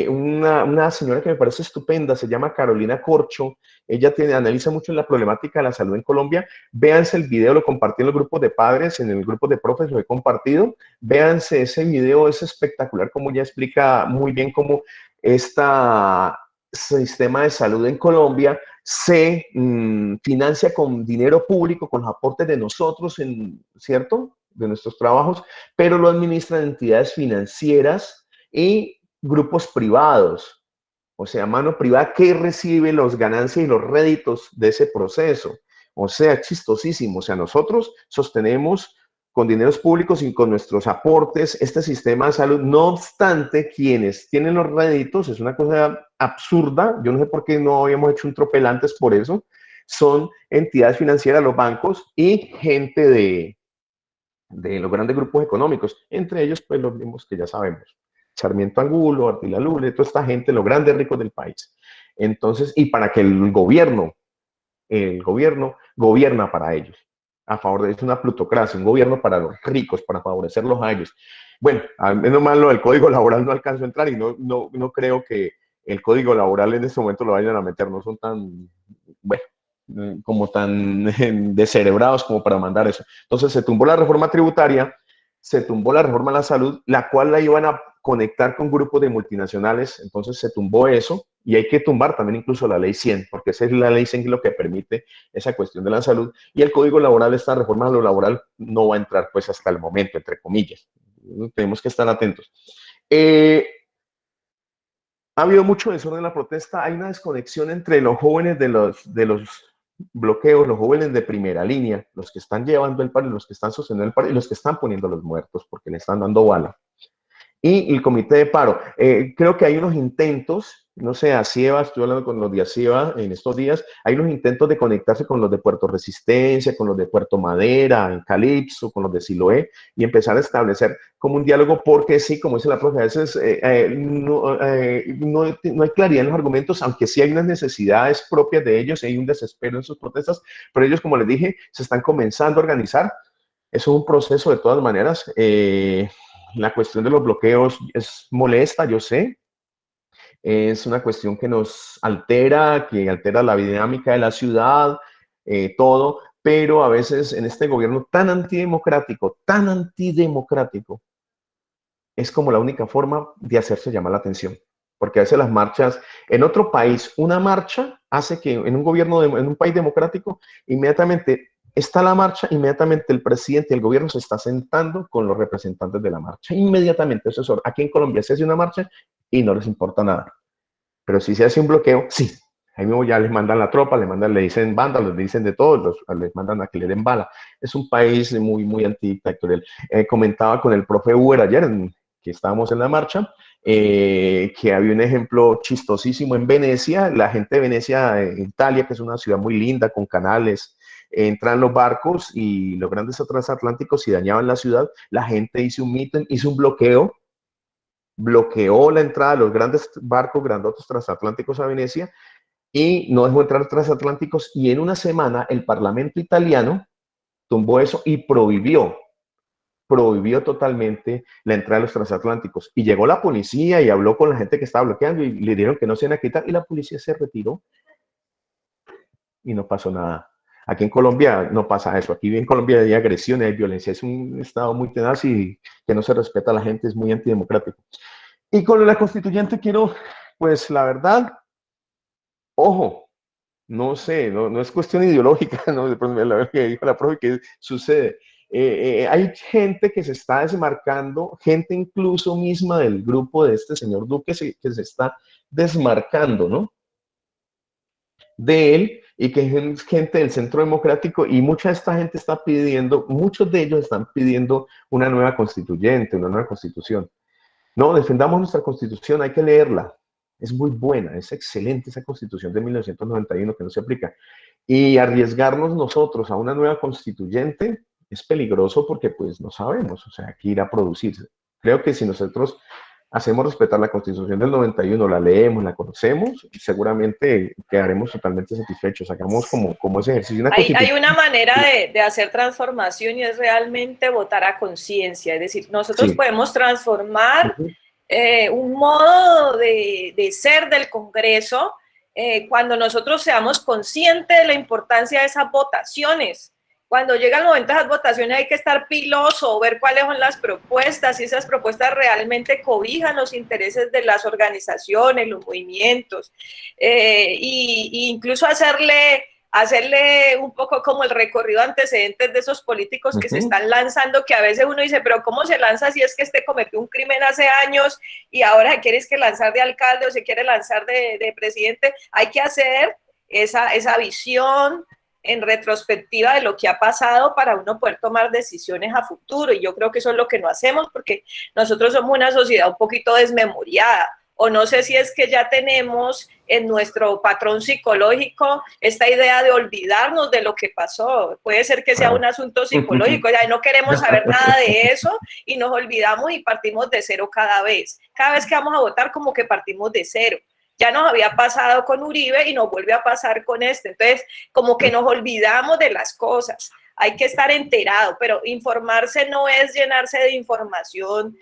Una señora que me parece estupenda, se llama Carolina Corcho. Ella analiza mucho la problemática de la salud en Colombia. Véanse el video, lo compartí en los grupos de padres, en el grupo de profes, lo he compartido. Véanse ese video, es espectacular, como ella explica muy bien cómo este sistema de salud en Colombia se financia con dinero público, con los aportes de nosotros, ¿cierto? De nuestros trabajos, pero lo administran entidades financieras y grupos privados, o sea, mano privada que recibe las ganancias y los réditos de ese proceso. O sea, chistosísimo. O sea, nosotros sostenemos con dineros públicos y con nuestros aportes este sistema de salud. No obstante, quienes tienen los réditos, es una cosa absurda, yo no sé por qué no habíamos hecho un tropel antes por eso, son entidades financieras, los bancos y gente de los grandes grupos económicos, entre ellos pues los mismos que ya sabemos, Sarmiento Angulo, Attila Lule, toda esta gente, los grandes ricos del país. Entonces, y para que el gobierno gobierna para ellos, a favor de, es una plutocracia, un gobierno para los ricos, para favorecerlos a ellos. Bueno, a menos mal lo del código laboral no alcanzo a entrar y no creo que el código laboral en este momento lo vayan a meter, no son tan, bueno, como tan descerebrados como para mandar eso. Entonces se tumbó la reforma tributaria, se tumbó la reforma a la salud, la cual la iban a conectar con grupos de multinacionales, entonces se tumbó eso y hay que tumbar también incluso la ley 100, porque esa es la ley 100 lo que permite esa cuestión de la salud y el código laboral, esta reforma a lo laboral no va a entrar pues hasta el momento, entre comillas. Tenemos que estar atentos. Ha habido mucho desorden en la protesta, hay una desconexión entre los jóvenes de los bloqueos, los jóvenes de primera línea, los que están llevando el paro, los que están sosteniendo el paro y los que están poniendo a los muertos porque le están dando bala. Y el comité de paro. Creo que hay unos intentos, no sé, ASIEBA, estoy hablando con los de ASIEBA en estos días, hay unos intentos de conectarse con los de Puerto Resistencia, con los de Puerto Madera, en Calipso, con los de Siloé, y empezar a establecer como un diálogo, porque sí, como dice la profe, a veces no hay claridad en los argumentos, aunque sí hay unas necesidades propias de ellos, hay un desespero en sus protestas, pero ellos, como les dije, se están comenzando a organizar. Eso es un proceso de todas maneras. La cuestión de los bloqueos es molesta, yo sé. Es una cuestión que nos altera, que altera la dinámica de la ciudad, todo, pero a veces en este gobierno tan antidemocrático, es como la única forma de hacerse llamar la atención. Porque a veces las marchas, en otro país, una marcha hace que en un gobierno, en un país democrático, inmediatamente está la marcha, inmediatamente el presidente y el gobierno se está sentando con los representantes de la marcha. Inmediatamente, eso es hora. Aquí en Colombia se hace una marcha y no les importa nada. Pero si se hace un bloqueo, sí. Ahí mismo ya les mandan la tropa, le dicen bandas, les dicen de todo, les mandan a que le den bala. Es un país muy antidictatorial. Comentaba con el profe Uber ayer, que estábamos en la marcha, que había un ejemplo chistosísimo en Venecia. La gente de Venecia, Italia, que es una ciudad muy linda, con canales, entran los barcos y los grandes transatlánticos y dañaban la ciudad. La gente hizo un meeting, hizo un bloqueó la entrada de los grandes barcos grandotes transatlánticos a Venecia y no dejó entrar transatlánticos, y en una semana el Parlamento italiano tumbó eso y prohibió totalmente la entrada de los transatlánticos. Y llegó la policía y habló con la gente que estaba bloqueando y le dieron que no se iban a quitar y la policía se retiró y no pasó nada. Aquí en Colombia no pasa eso. Aquí en Colombia hay agresiones, hay violencia. Es un estado muy tenaz y que no se respeta a la gente, es muy antidemocrático. Y con la constituyente quiero, pues la verdad, ojo, no sé, no es cuestión ideológica, ¿no? La verdad que dijo la profe que sucede. Hay gente que se está desmarcando, gente incluso misma del grupo de este señor Duque que se está desmarcando, ¿no? De él, y que es gente del Centro Democrático, y mucha de esta gente está pidiendo, muchos de ellos están pidiendo una nueva constituyente, una nueva constitución. No, defendamos nuestra constitución, hay que leerla. Es muy buena, es excelente esa constitución de 1991 que no se aplica. Y arriesgarnos nosotros a una nueva constituyente es peligroso porque pues no sabemos, o sea, qué irá a producirse. Creo que si nosotros hacemos respetar la Constitución del 91, la leemos, la conocemos, seguramente quedaremos totalmente satisfechos. Sacamos como ese ejercicio. Hay una manera de hacer transformación y es realmente votar a conciencia. Es decir, nosotros podemos transformar un modo de ser del Congreso cuando nosotros seamos conscientes de la importancia de esas votaciones. Cuando llega el momento de las votaciones hay que estar piloso, ver cuáles son las propuestas, si esas propuestas realmente cobijan los intereses de las organizaciones, los movimientos, y incluso hacerle un poco como el recorrido antecedentes de esos políticos que se están lanzando, que a veces uno dice, pero ¿cómo se lanza si es que este cometió un crimen hace años y ahora se quiere lanzar de alcalde o se quiere lanzar de presidente? Hay que hacer esa visión en retrospectiva de lo que ha pasado para uno poder tomar decisiones a futuro, y yo creo que eso es lo que no hacemos porque nosotros somos una sociedad un poquito desmemoriada. o no sé si es que ya tenemos en nuestro patrón psicológico esta idea de olvidarnos de lo que pasó. Puede ser que sea un asunto psicológico, ya no queremos saber nada de eso y nos olvidamos y partimos de cero cada vez. Cada vez que vamos a votar como que partimos de cero. Ya nos había pasado con Uribe y nos vuelve a pasar con este. Entonces, como que nos olvidamos de las cosas. Hay que estar enterado, pero informarse no es llenarse de información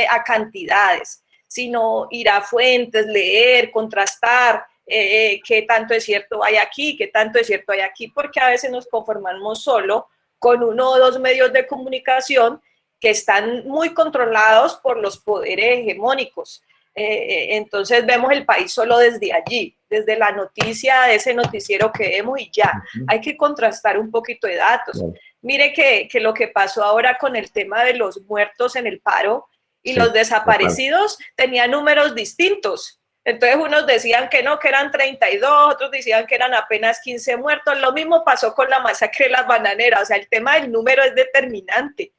a cantidades, sino ir a fuentes, leer, contrastar qué tanto es cierto hay aquí, qué tanto es cierto hay aquí, porque a veces nos conformamos solo con uno o dos medios de comunicación que están muy controlados por los poderes hegemónicos. Entonces vemos el país solo desde allí, desde la noticia de ese noticiero que vemos y ya. Hay que contrastar un poquito de datos. Mire que lo que pasó ahora con el tema de los muertos en el paro y los desaparecidos tenían números distintos. Entonces unos decían que no, que eran 32, otros decían que eran apenas 15 muertos. Lo mismo pasó con la masacre de las bananeras. O sea, el tema del número es determinante.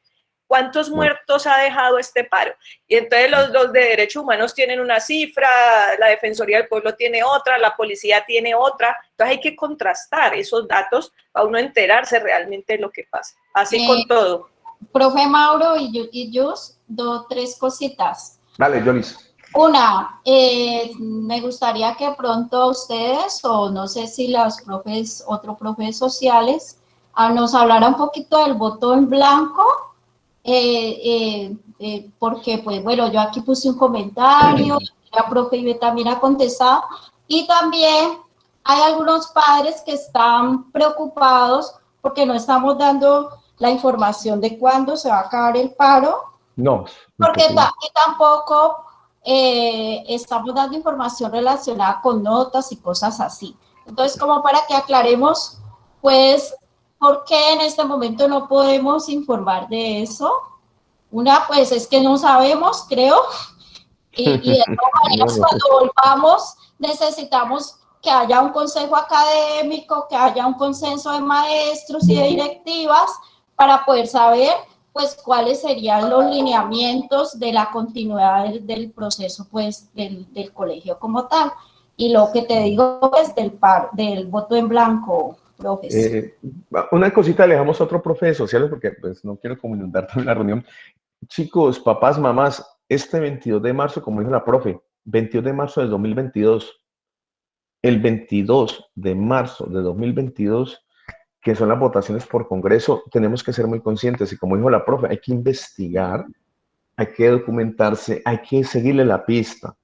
¿Cuántos muertos ha dejado este paro? Y entonces los de derechos humanos tienen una cifra, la Defensoría del Pueblo tiene otra, la policía tiene otra. Entonces hay que contrastar esos datos para uno enterarse realmente de lo que pasa. Así con todo. Profe Mauro y Jus, tres cositas. Dale, Jolis. Una, me gustaría que pronto ustedes, o no sé si los profes, otros profes sociales, nos hablara un poquito del voto en blanco. Porque pues bueno, yo aquí puse un comentario, la profe Ibe también ha contestado, y también hay algunos padres que están preocupados porque no estamos dando la información de cuándo se va a acabar el paro, porque tampoco estamos dando información relacionada con notas y cosas así. Entonces, como para que aclaremos, pues, ¿por qué en este momento no podemos informar de eso? Una, pues, es que no sabemos, creo, y de todas maneras, cuando volvamos, necesitamos que haya un consejo académico, que haya un consenso de maestros y de directivas para poder saber, pues, cuáles serían los lineamientos de la continuidad del proceso, pues, del colegio como tal. Y lo que te digo es del voto en blanco. Una cosita le dejamos a otro profe de sociales porque pues no quiero como inundar toda la reunión. Chicos, papás, mamás, este 22 de marzo, como dijo la profe, 22 de marzo del 2022, el 22 de marzo de 2022, que son las votaciones por Congreso, tenemos que ser muy conscientes y como dijo la profe, hay que investigar, hay que documentarse, hay que seguirle la pista.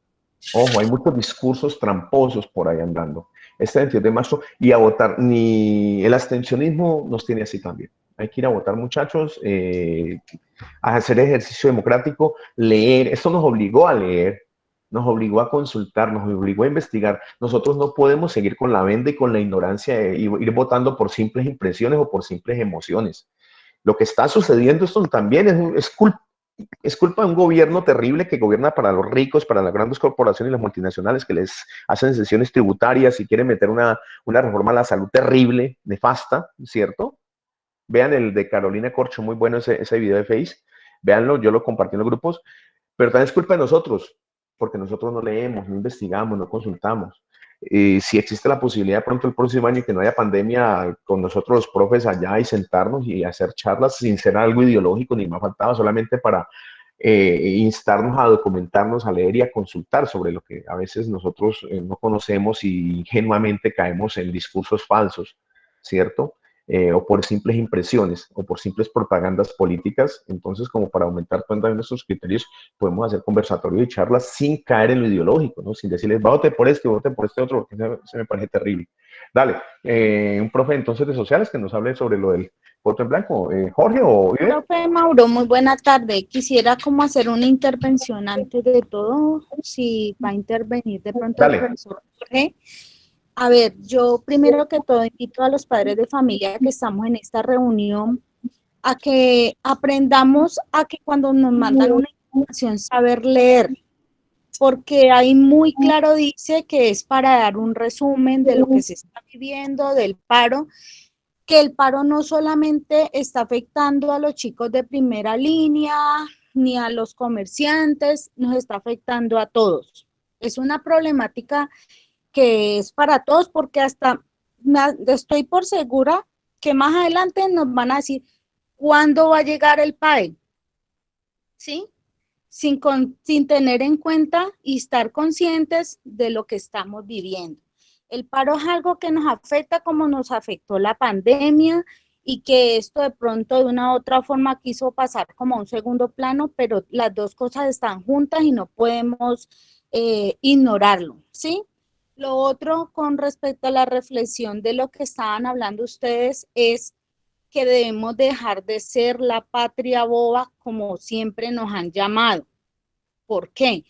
Ojo, hay muchos discursos tramposos por ahí andando. Este 22 de marzo y a votar, ni el abstencionismo nos tiene así también. Hay que ir a votar, muchachos, a hacer ejercicio democrático, leer. Esto nos obligó a leer, nos obligó a consultar, nos obligó a investigar. Nosotros no podemos seguir con la venda y con la ignorancia y ir votando por simples impresiones o por simples emociones. Lo que está sucediendo, esto también es culpa de un gobierno terrible que gobierna para los ricos, para las grandes corporaciones y las multinacionales que les hacen sesiones tributarias y quieren meter una reforma a la salud terrible, nefasta, ¿cierto? Vean el de Carolina Corcho, muy bueno ese video de Face. Véanlo, yo lo compartí en los grupos. Pero también es culpa de nosotros, porque nosotros no leemos, no investigamos, no consultamos. Si existe la posibilidad pronto el próximo año que no haya pandemia, con nosotros los profes allá y sentarnos y hacer charlas sin ser algo ideológico, ni más faltaba, solamente para instarnos a documentarnos, a leer y a consultar sobre lo que a veces nosotros no conocemos y ingenuamente caemos en discursos falsos, ¿cierto? O por simples impresiones o por simples propagandas políticas. Entonces, como para aumentar también nuestros criterios, podemos hacer conversatorios y charlas sin caer en lo ideológico, ¿no? Sin decirles, vote por este, vote por este otro, porque se me parece terrible. Dale, un profe entonces de sociales que nos hable sobre lo del voto en blanco. Jorge o Ibe. Profe Mauro, muy buena tarde. Quisiera como hacer una intervención antes de todo, si va a intervenir de pronto el profesor Jorge. A ver, yo primero que todo invito a los padres de familia que estamos en esta reunión a que aprendamos a que cuando nos mandan una información saber leer, porque ahí muy claro dice que es para dar un resumen de lo que se está viviendo, del paro, que el paro no solamente está afectando a los chicos de primera línea, ni a los comerciantes, nos está afectando a todos. Es una problemática que es para todos, porque hasta estoy por segura que más adelante nos van a decir cuándo va a llegar el PAE, ¿sí? Sin tener en cuenta y estar conscientes de lo que estamos viviendo. El paro es algo que nos afecta como nos afectó la pandemia, y que esto de pronto de una u otra forma quiso pasar como a un segundo plano, pero las dos cosas están juntas y no podemos ignorarlo, ¿sí? Lo otro con respecto a la reflexión de lo que estaban hablando ustedes es que debemos dejar de ser la patria boba como siempre nos han llamado. ¿Por qué?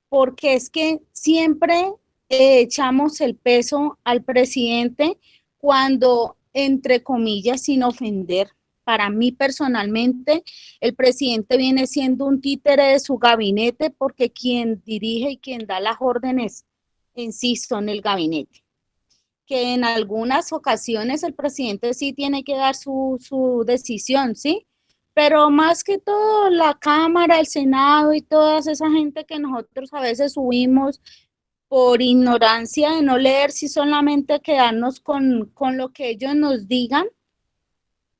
Porque es que siempre echamos el peso al presidente cuando, entre comillas, sin ofender, para mí personalmente, el presidente viene siendo un títere de su gabinete, porque quien dirige y quien da las órdenes en sí son el gabinete. Que en algunas ocasiones el presidente sí tiene que dar su decisión, ¿sí? Pero más que todo la Cámara, el Senado y toda esa gente que nosotros a veces subimos por ignorancia de no leer, si solamente quedarnos con lo que ellos nos digan.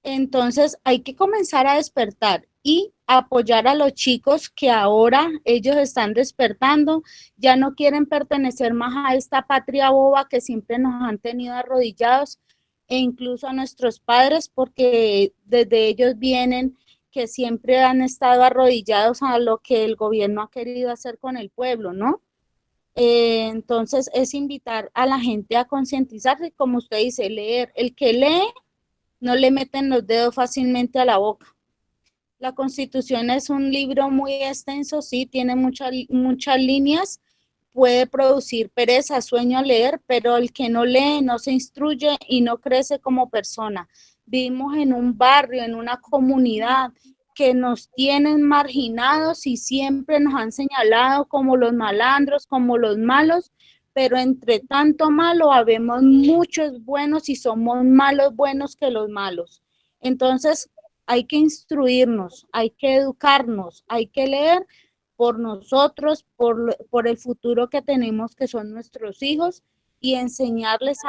Entonces hay que comenzar a despertar y apoyar a los chicos que ahora ellos están despertando, ya no quieren pertenecer más a esta patria boba que siempre nos han tenido arrodillados, e incluso a nuestros padres, porque desde ellos vienen que siempre han estado arrodillados a lo que el gobierno ha querido hacer con el pueblo, ¿no? Entonces es invitar a la gente a concientizarse, como usted dice, leer. El que lee no le meten los dedos fácilmente a la boca. La Constitución es un libro muy extenso, sí, tiene muchas líneas, puede producir pereza, sueño a leer, pero el que no lee no se instruye y no crece como persona. Vivimos en un barrio, en una comunidad que nos tienen marginados y siempre nos han señalado como los malandros, como los malos, pero entre tanto malo habemos muchos buenos y somos malos buenos que los malos. Entonces hay que instruirnos, hay que educarnos, hay que leer por nosotros, por el futuro que tenemos, que son nuestros hijos, y enseñarles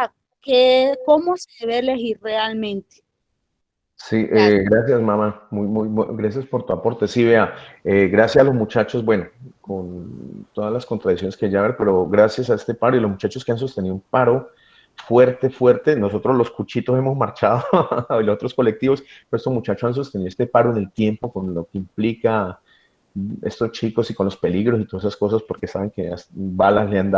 cómo se debe elegir realmente. Sí, gracias, mamá. Gracias por tu aporte. Sí, vea, gracias a los muchachos, bueno, con todas las contradicciones que ya ver, pero gracias a este paro y los muchachos que han sostenido un paro fuerte, fuerte. Nosotros los cuchitos hemos marchado y los otros colectivos, pero estos muchachos han sostenido este paro en el tiempo, con lo que implica estos chicos y con los peligros y todas esas cosas, porque saben que balas le han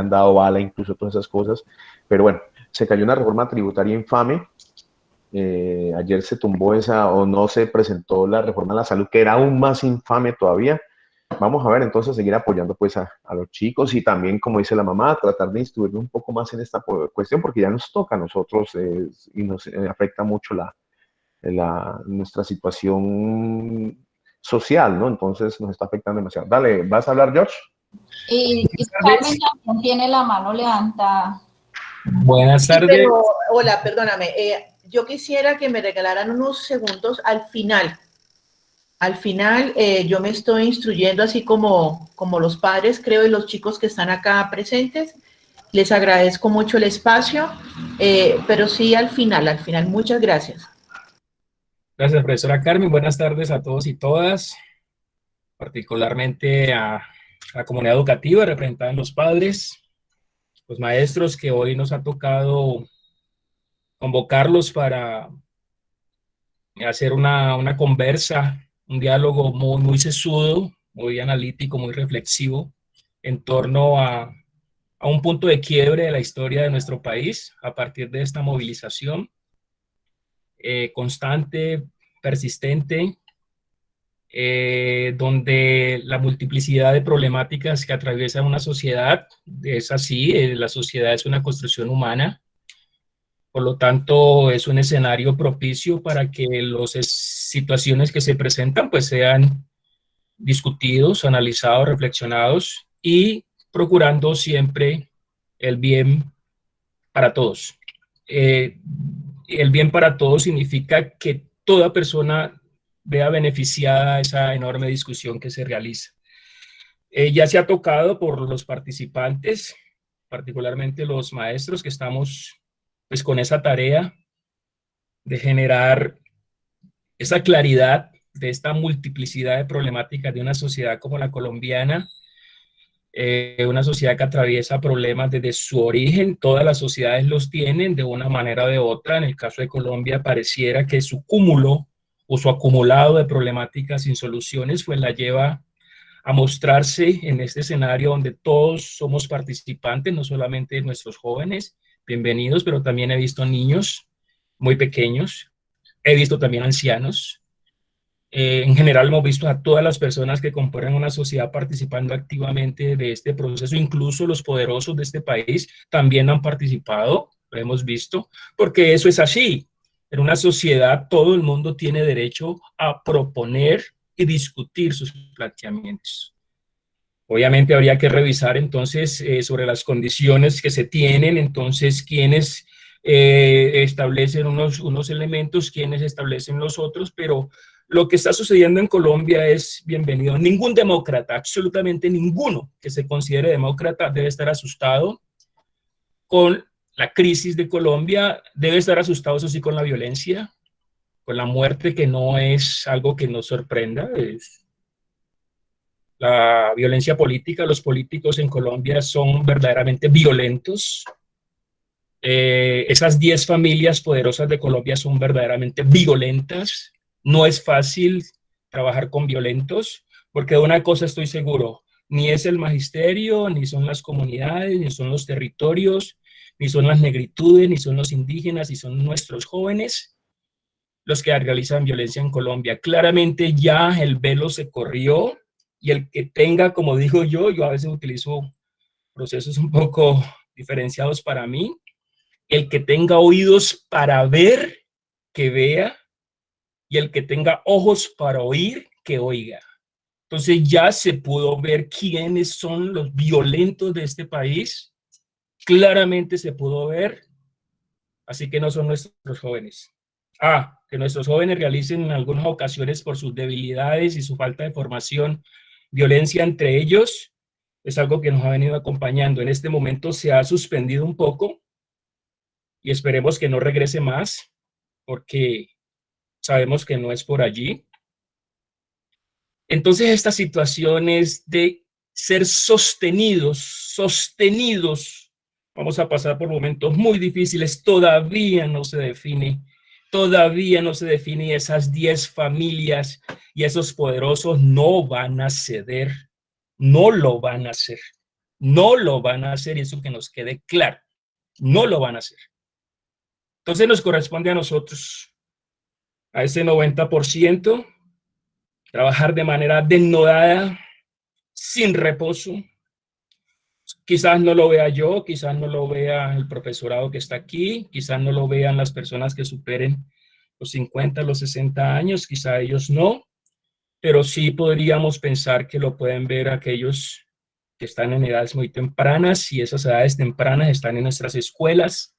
dado bala, incluso todas esas cosas. Pero bueno, se cayó una reforma tributaria infame. Ayer se tumbó o no se presentó la reforma a la salud, que era aún más infame todavía. Vamos a ver, entonces, seguir apoyando pues a los chicos y también, como dice la mamá, tratar de instruir un poco más en esta cuestión, porque ya nos toca a nosotros y nos afecta mucho nuestra situación social, ¿no? Entonces nos está afectando demasiado. Dale, ¿vas a hablar, George? Y Carmen también tiene la mano levantada. Buenas tardes. Sí, pero, hola, perdóname. Yo quisiera que me regalaran unos segundos al final. Al final, yo me estoy instruyendo así como los padres, creo, y los chicos que están acá presentes. Les agradezco mucho el espacio, pero sí al final. Muchas gracias. Gracias, profesora Carmen. Buenas tardes a todos y todas, particularmente a la comunidad educativa representada en los padres, los maestros, que hoy nos ha tocado convocarlos para hacer una conversa, un diálogo muy sesudo, muy analítico, muy reflexivo, en torno a un punto de quiebre de la historia de nuestro país, a partir de esta movilización constante, persistente, donde la multiplicidad de problemáticas que atraviesa una sociedad es así. La sociedad es una construcción humana, por lo tanto es un escenario propicio para que las situaciones que se presentan pues sean discutidos, analizados, reflexionados, y procurando siempre el bien para todos. El bien para todos significa que toda persona vea beneficiada esa enorme discusión que se realiza. Ya se ha tocado por los participantes, particularmente los maestros que estamos pues con esa tarea de generar esa claridad de esta multiplicidad de problemáticas de una sociedad como la colombiana, una sociedad que atraviesa problemas desde su origen. Todas las sociedades los tienen de una manera o de otra. En el caso de Colombia pareciera que su cúmulo o su acumulado de problemáticas sin soluciones pues la lleva a mostrarse en este escenario donde todos somos participantes, no solamente nuestros jóvenes, bienvenidos, pero también he visto niños muy pequeños, he visto también ancianos. En general hemos visto a todas las personas que componen una sociedad participando activamente de este proceso, incluso los poderosos de este país también han participado, lo hemos visto, porque eso es así. En una sociedad todo el mundo tiene derecho a proponer y discutir sus planteamientos. Obviamente habría que revisar entonces sobre las condiciones que se tienen, entonces quiénes establecen unos elementos, quiénes establecen los otros, pero lo que está sucediendo en Colombia es bienvenido. Ningún demócrata, absolutamente ninguno que se considere demócrata debe estar asustado con la crisis de Colombia, debe estar asustado, eso sí, con la violencia, con la muerte, que no es algo que nos sorprenda, es la violencia política. Los políticos en Colombia son verdaderamente violentos. Esas 10 familias poderosas de Colombia son verdaderamente violentas. No es fácil trabajar con violentos, porque de una cosa estoy seguro, ni es el magisterio, ni son las comunidades, ni son los territorios, ni son las negritudes, ni son los indígenas, ni son nuestros jóvenes los que realizan violencia en Colombia. Claramente ya el velo se corrió y el que tenga, como digo yo a veces utilizo procesos un poco diferenciados para mí, el que tenga oídos para ver, que vea, y el que tenga ojos para oír, que oiga. Entonces ya se pudo ver quiénes son los violentos de este país, claramente se pudo ver, así que no son nuestros jóvenes. Que nuestros jóvenes realicen en algunas ocasiones por sus debilidades y su falta de formación, violencia entre ellos, es algo que nos ha venido acompañando. En este momento se ha suspendido un poco y esperemos que no regrese más, porque sabemos que no es por allí. Entonces esta situación es de ser sostenidos, vamos a pasar por momentos muy difíciles, todavía no se define y esas 10 familias y esos poderosos no van a ceder, no lo van a hacer y eso que nos quede claro, no lo van a hacer. Entonces nos corresponde a nosotros, a ese 90%, trabajar de manera denodada, sin reposo. Quizás no lo vea yo, quizás no lo vea el profesorado que está aquí, quizás no lo vean las personas que superen los 50, los 60 años, quizás ellos no, pero sí podríamos pensar que lo pueden ver aquellos que están en edades muy tempranas, y esas edades tempranas están en nuestras escuelas,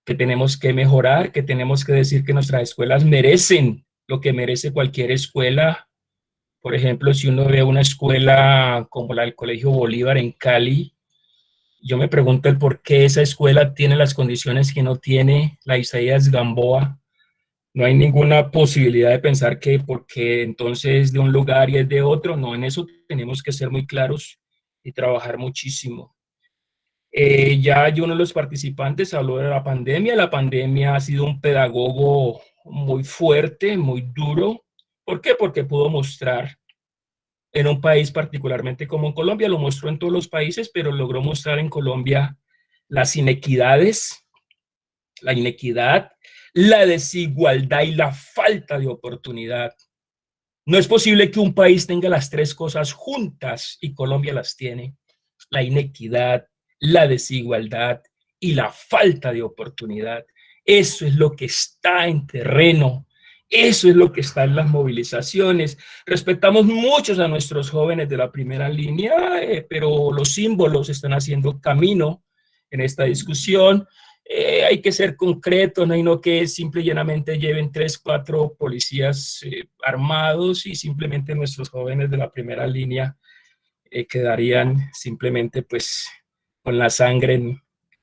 que tenemos que mejorar, que tenemos que decir que nuestras escuelas merecen lo que merece cualquier escuela. Por ejemplo, si uno ve una escuela como la del Colegio Bolívar en Cali, yo me pregunto el por qué esa escuela tiene las condiciones que no tiene la Isaías Gamboa. No hay ninguna posibilidad de pensar que porque entonces de un lugar y es de otro. No, en eso tenemos que ser muy claros y trabajar muchísimo. Ya uno de los participantes habló de la pandemia. La pandemia ha sido un pedagogo muy fuerte, muy duro. ¿Por qué? Porque pudo mostrar en un país particularmente como en Colombia, lo mostró en todos los países, pero logró mostrar en Colombia las inequidades, la inequidad, la desigualdad y la falta de oportunidad. No es posible que un país tenga las tres cosas juntas y Colombia las tiene: la inequidad, la desigualdad y la falta de oportunidad. Eso es lo que está en terreno. Eso es lo que está en las movilizaciones. Respetamos muchos a nuestros jóvenes de la primera línea, pero los símbolos están haciendo camino en esta discusión. Hay que ser concretos, no que simple y llanamente lleven 3, 4 policías armados y simplemente nuestros jóvenes de la primera línea quedarían simplemente pues con la sangre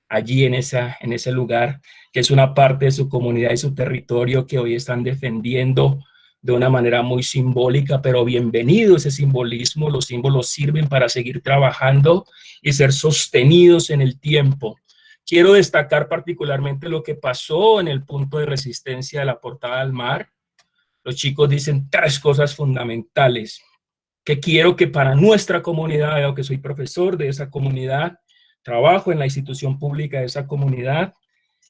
allí en ese lugar, que es una parte de su comunidad y su territorio que hoy están defendiendo de una manera muy simbólica, pero bienvenido ese simbolismo. Los símbolos sirven para seguir trabajando y ser sostenidos en el tiempo. Quiero destacar particularmente lo que pasó en el punto de resistencia de la Portada al Mar. Los chicos dicen 3 cosas fundamentales que quiero que para nuestra comunidad, yo que soy profesor de esa comunidad, trabajo en la institución pública de esa comunidad,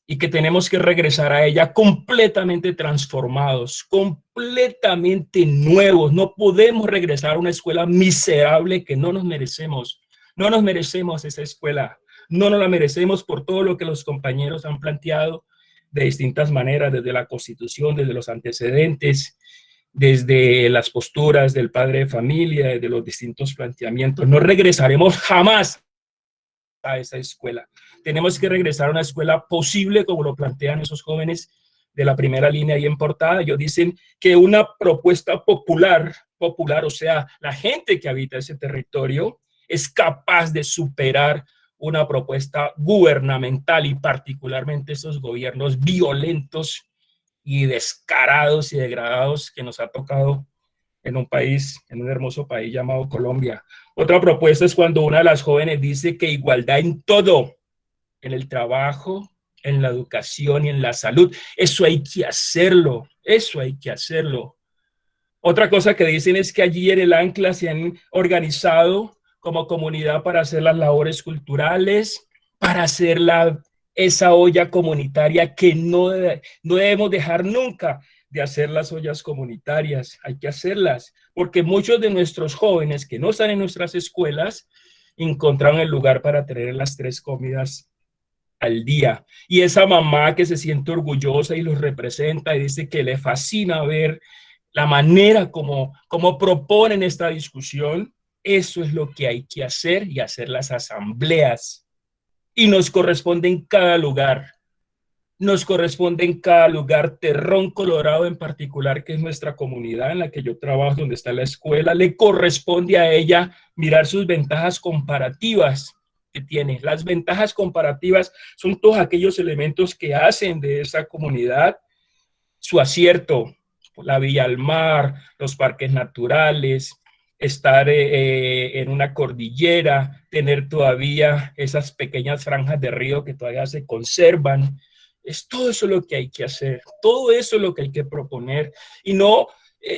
y que tenemos que regresar a ella completamente transformados, completamente nuevos. No podemos regresar a una escuela miserable que no nos merecemos. No nos merecemos esa escuela. No nos la merecemos por todo lo que los compañeros han planteado de distintas maneras, desde la Constitución, desde los antecedentes, desde las posturas del padre de familia, desde los distintos planteamientos. No regresaremos jamás a esa escuela. Tenemos que regresar a una escuela posible, como lo plantean esos jóvenes de la primera línea ahí en portada. Ellos dicen que una propuesta popular, o sea, la gente que habita ese territorio, es capaz de superar una propuesta gubernamental, y particularmente esos gobiernos violentos y descarados y degradados que nos ha tocado en un país, en un hermoso país llamado Colombia. Otra propuesta es cuando una de las jóvenes dice que igualdad en todo, en el trabajo, en la educación y en la salud. Eso hay que hacerlo, eso hay que hacerlo. Otra cosa que dicen es que allí en el Ancla se han organizado como comunidad para hacer las labores culturales, para hacer esa olla comunitaria que no debemos dejar nunca de hacer las ollas comunitarias. Hay que hacerlas, porque muchos de nuestros jóvenes que no están en nuestras escuelas encontraron el lugar para tener las 3 comidas al día. Y esa mamá que se siente orgullosa y los representa y dice que le fascina ver la manera como proponen esta discusión, eso es lo que hay que hacer, y hacer las asambleas. Y nos corresponde en cada lugar. Nos corresponde en cada lugar. Terrón Colorado en particular, que es nuestra comunidad en la que yo trabajo, donde está la escuela, le corresponde a ella mirar sus ventajas comparativas que tiene. Las ventajas comparativas son todos aquellos elementos que hacen de esa comunidad su acierto. La villa al mar, los parques naturales, estar en una cordillera, tener todavía esas pequeñas franjas de río que todavía se conservan. Es todo eso lo que hay que hacer, todo eso es lo que hay que proponer. Y no,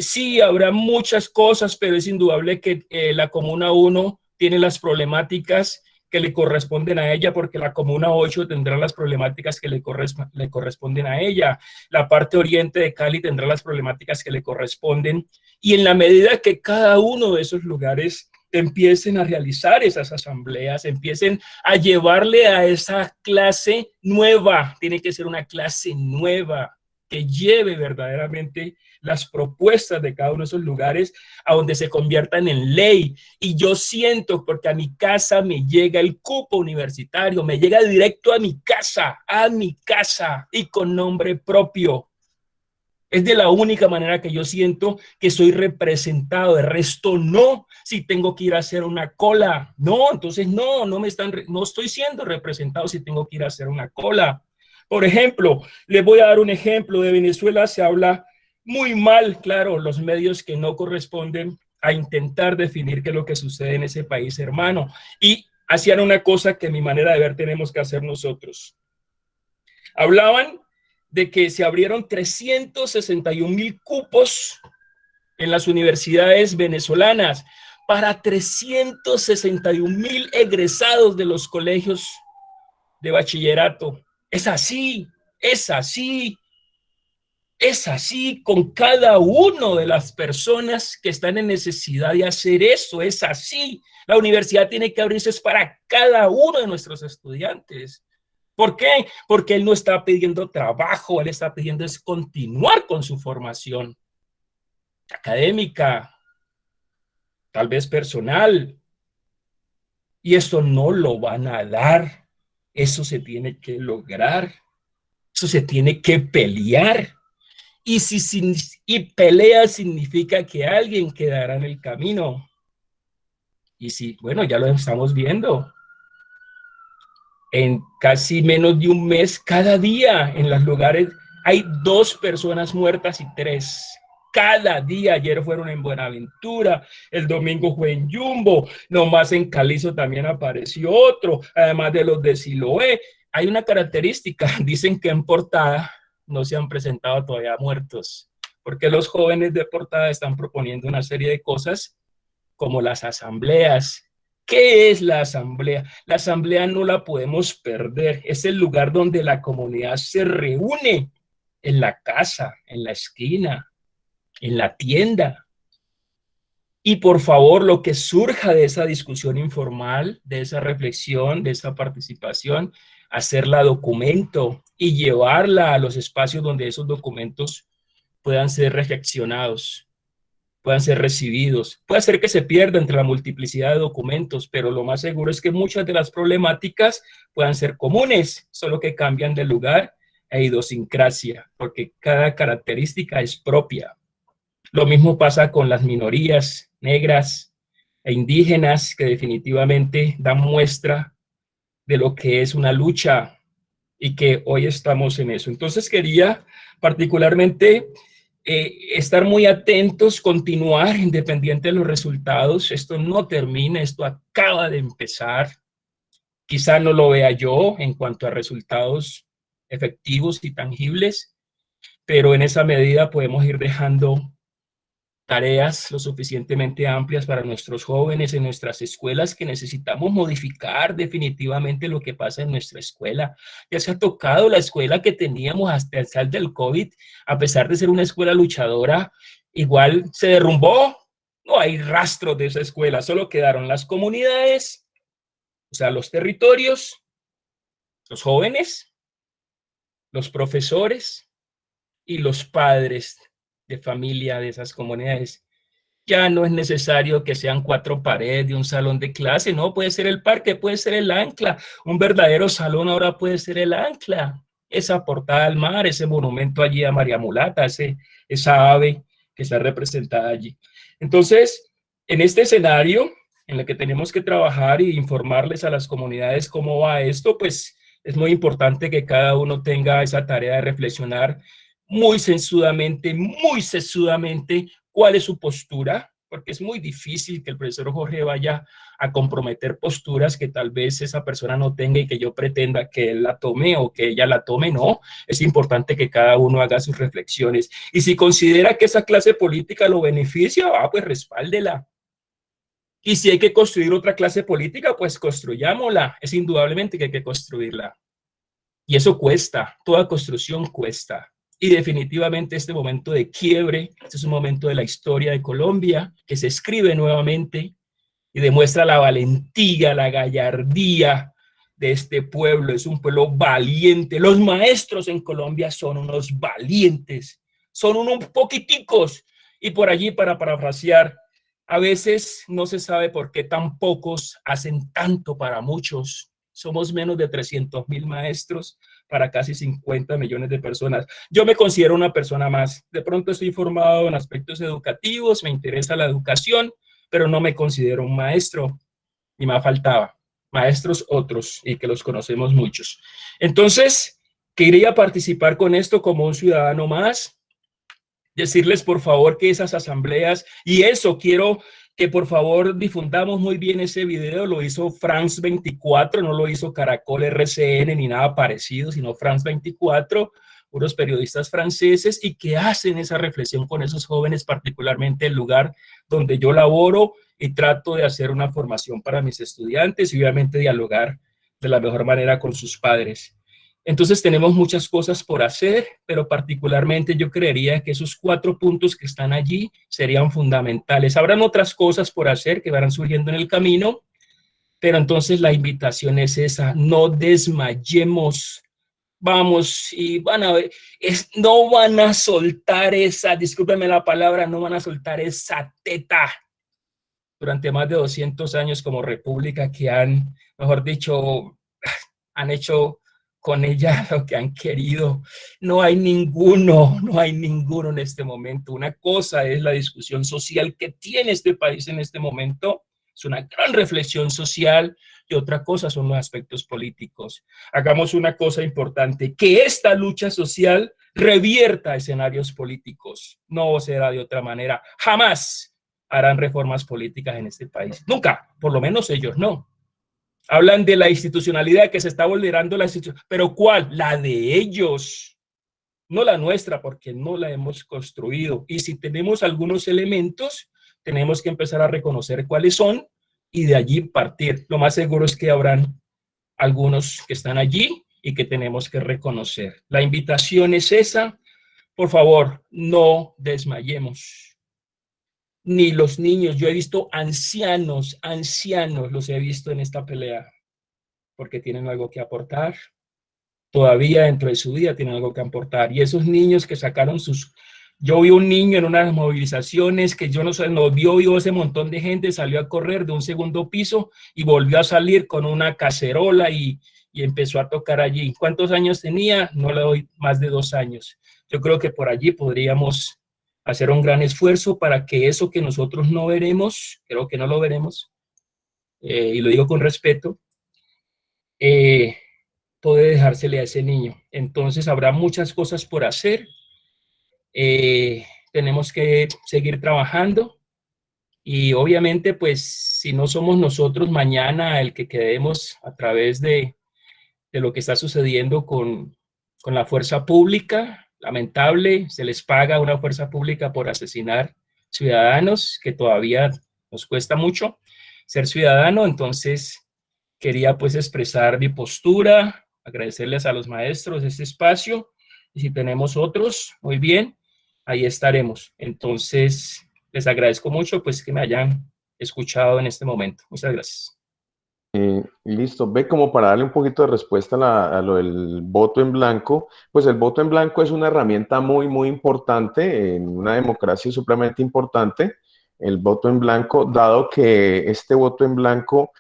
sí, habrá muchas cosas, pero es indudable que la Comuna 1 tiene las problemáticas que le corresponden a ella, porque la Comuna 8 tendrá las problemáticas que le corresponden a ella. La parte oriente de Cali tendrá las problemáticas que le corresponden. Y en la medida que cada uno de esos lugares empiecen a realizar esas asambleas, empiecen a llevarle a esa clase nueva, tiene que ser una clase nueva que lleve verdaderamente las propuestas de cada uno de esos lugares a donde se conviertan en ley. Y yo siento, porque a mi casa me llega el cupo universitario, me llega directo a mi casa y con nombre propio. Es de la única manera que yo siento que soy representado. De resto, no. Si tengo que ir a hacer una cola, no. Entonces, no estoy siendo representado si tengo que ir a hacer una cola. Por ejemplo, les voy a dar un ejemplo. De Venezuela se habla muy mal, claro, los medios que no corresponden a intentar definir qué es lo que sucede en ese país hermano. Y hacían una cosa que a mi manera de ver tenemos que hacer nosotros. Hablaban de que se abrieron 361,000 cupos en las universidades venezolanas para 361,000 egresados de los colegios de bachillerato. Es así con cada una de las personas que están en necesidad de hacer eso. Es así. La universidad tiene que abrirse para cada uno de nuestros estudiantes. ¿Por qué? Porque él no está pidiendo trabajo, él está pidiendo es continuar con su formación académica, tal vez personal. Y eso no lo van a dar. Eso se tiene que lograr. Eso se tiene que pelear. Y pelea significa que alguien quedará en el camino. Y sí, bueno, ya lo estamos viendo. En casi menos de un mes, cada día en los lugares hay 2 personas muertas y 3. Cada día, ayer fueron en Buenaventura, el domingo fue en Jumbo, nomás en Calizo también apareció otro, además de los de Siloé. Hay una característica, dicen que en Portada no se han presentado todavía muertos, porque los jóvenes de Portada están proponiendo una serie de cosas como las asambleas. ¿Qué es la asamblea? La asamblea no la podemos perder, es el lugar donde la comunidad se reúne, en la casa, en la esquina, en la tienda. Y por favor, lo que surja de esa discusión informal, de esa reflexión, de esa participación, hacerla documento y llevarla a los espacios donde esos documentos puedan ser reflexionados, puedan ser recibidos. Puede ser que se pierda entre la multiplicidad de documentos, pero lo más seguro es que muchas de las problemáticas puedan ser comunes, solo que cambian de lugar e idiosincrasia, porque cada característica es propia. Lo mismo pasa con las minorías negras e indígenas, que definitivamente dan muestra de lo que es una lucha y que hoy estamos en eso. Entonces quería particularmente estar muy atentos, continuar independiente de los resultados. Esto no termina, esto acaba de empezar. Quizá no lo vea yo en cuanto a resultados efectivos y tangibles, pero en esa medida podemos ir dejando tareas lo suficientemente amplias para nuestros jóvenes en nuestras escuelas, que necesitamos modificar definitivamente lo que pasa en nuestra escuela. Ya se ha tocado la escuela que teníamos hasta el sal del COVID, a pesar de ser una escuela luchadora, igual se derrumbó. No hay rastros de esa escuela, solo quedaron las comunidades, o sea, los territorios, los jóvenes, los profesores y los padres de familia de esas comunidades. Ya no es necesario que sean 4 paredes de un salón de clase, no, puede ser el parque, puede ser el ancla, un verdadero salón ahora puede ser el ancla, esa portada al mar, ese monumento allí a María Mulata, esa ave que está representada allí. Entonces, en este escenario en el que tenemos que trabajar y informarles a las comunidades cómo va esto, pues es muy importante que cada uno tenga esa tarea de reflexionar muy sesudamente cuál es su postura, porque es muy difícil que el profesor Jorge vaya a comprometer posturas que tal vez esa persona no tenga y que yo pretenda que él la tome o que ella la tome. No, es importante que cada uno haga sus reflexiones. Y si considera que esa clase política lo beneficia, pues respáldela. Y si hay que construir otra clase política, pues construyámosla. Es indudablemente que hay que construirla. Y eso cuesta, toda construcción cuesta. Y definitivamente este momento de quiebre, este es un momento de la historia de Colombia que se escribe nuevamente y demuestra la valentía, la gallardía de este pueblo. Es un pueblo valiente. Los maestros en Colombia son unos valientes, son unos poquiticos. Y por allí, para parafrasear, a veces no se sabe por qué tan pocos hacen tanto para muchos. Somos menos de 300,000 maestros para casi 50 millones de personas. Yo me considero una persona más. De pronto estoy formado en aspectos educativos, me interesa la educación, pero no me considero un maestro. Y me faltaba. Maestros otros, y que los conocemos muchos. Entonces, quería participar con esto como un ciudadano más. Decirles, por favor, que esas asambleas, y eso quiero que por favor difundamos muy bien ese video. Lo hizo France 24, no lo hizo Caracol RCN ni nada parecido, sino France 24, unos periodistas franceses, y que hacen esa reflexión con esos jóvenes, particularmente el lugar donde yo laboro y trato de hacer una formación para mis estudiantes y obviamente dialogar de la mejor manera con sus padres. Entonces tenemos muchas cosas por hacer, pero particularmente yo creería que esos 4 puntos que están allí serían fundamentales. Habrán otras cosas por hacer que van surgiendo en el camino, pero entonces la invitación es esa: no desmayemos. Vamos, y van a ver, no van a soltar esa, discúlpenme la palabra, no van a soltar esa teta durante más de 200 años como república, que han, mejor dicho, han hecho con ella lo que han querido. No hay ninguno en este momento. Una cosa es la discusión social que tiene este país en este momento, es una gran reflexión social, y otra cosa son los aspectos políticos. Hagamos una cosa importante, que esta lucha social revierta escenarios políticos. No será de otra manera. Jamás harán reformas políticas en este país. Nunca, por lo menos ellos no. Hablan de la institucionalidad, que se está vulnerando la institución. ¿Pero cuál? La de ellos, no la nuestra, porque no la hemos construido. Y si tenemos algunos elementos, tenemos que empezar a reconocer cuáles son y de allí partir. Lo más seguro es que habrán algunos que están allí y que tenemos que reconocer. La invitación es esa. Por favor, no desmayemos. Ni los niños. Yo he visto ancianos los he visto en esta pelea, porque tienen algo que aportar. Todavía dentro de su vida tienen algo que aportar. Y esos niños que sacaron sus... Yo vi un niño en unas movilizaciones que yo no sé, nos vio ese montón de gente, salió a correr de un segundo piso y volvió a salir con una cacerola y empezó a tocar allí. ¿Cuántos años tenía? No le doy más de 2 años. Yo creo que por allí podríamos hacer un gran esfuerzo para que eso que nosotros no veremos, creo que no lo veremos, y lo digo con respeto, puede dejársele a ese niño. Entonces habrá muchas cosas por hacer. Tenemos que seguir trabajando y obviamente pues si no somos nosotros mañana el que quedemos a través de lo que está sucediendo con la fuerza pública, lamentable, se les paga a una fuerza pública por asesinar ciudadanos, que todavía nos cuesta mucho ser ciudadano. Entonces quería pues expresar mi postura, agradecerles a los maestros este espacio, y si tenemos otros, muy bien, ahí estaremos. Entonces, les agradezco mucho pues que me hayan escuchado en este momento. Muchas gracias. Listo. Ve, como para darle un poquito de respuesta a lo del voto en blanco, pues el voto en blanco es una herramienta muy, muy importante en una democracia, supremamente importante, el voto en blanco, dado que este voto en blanco,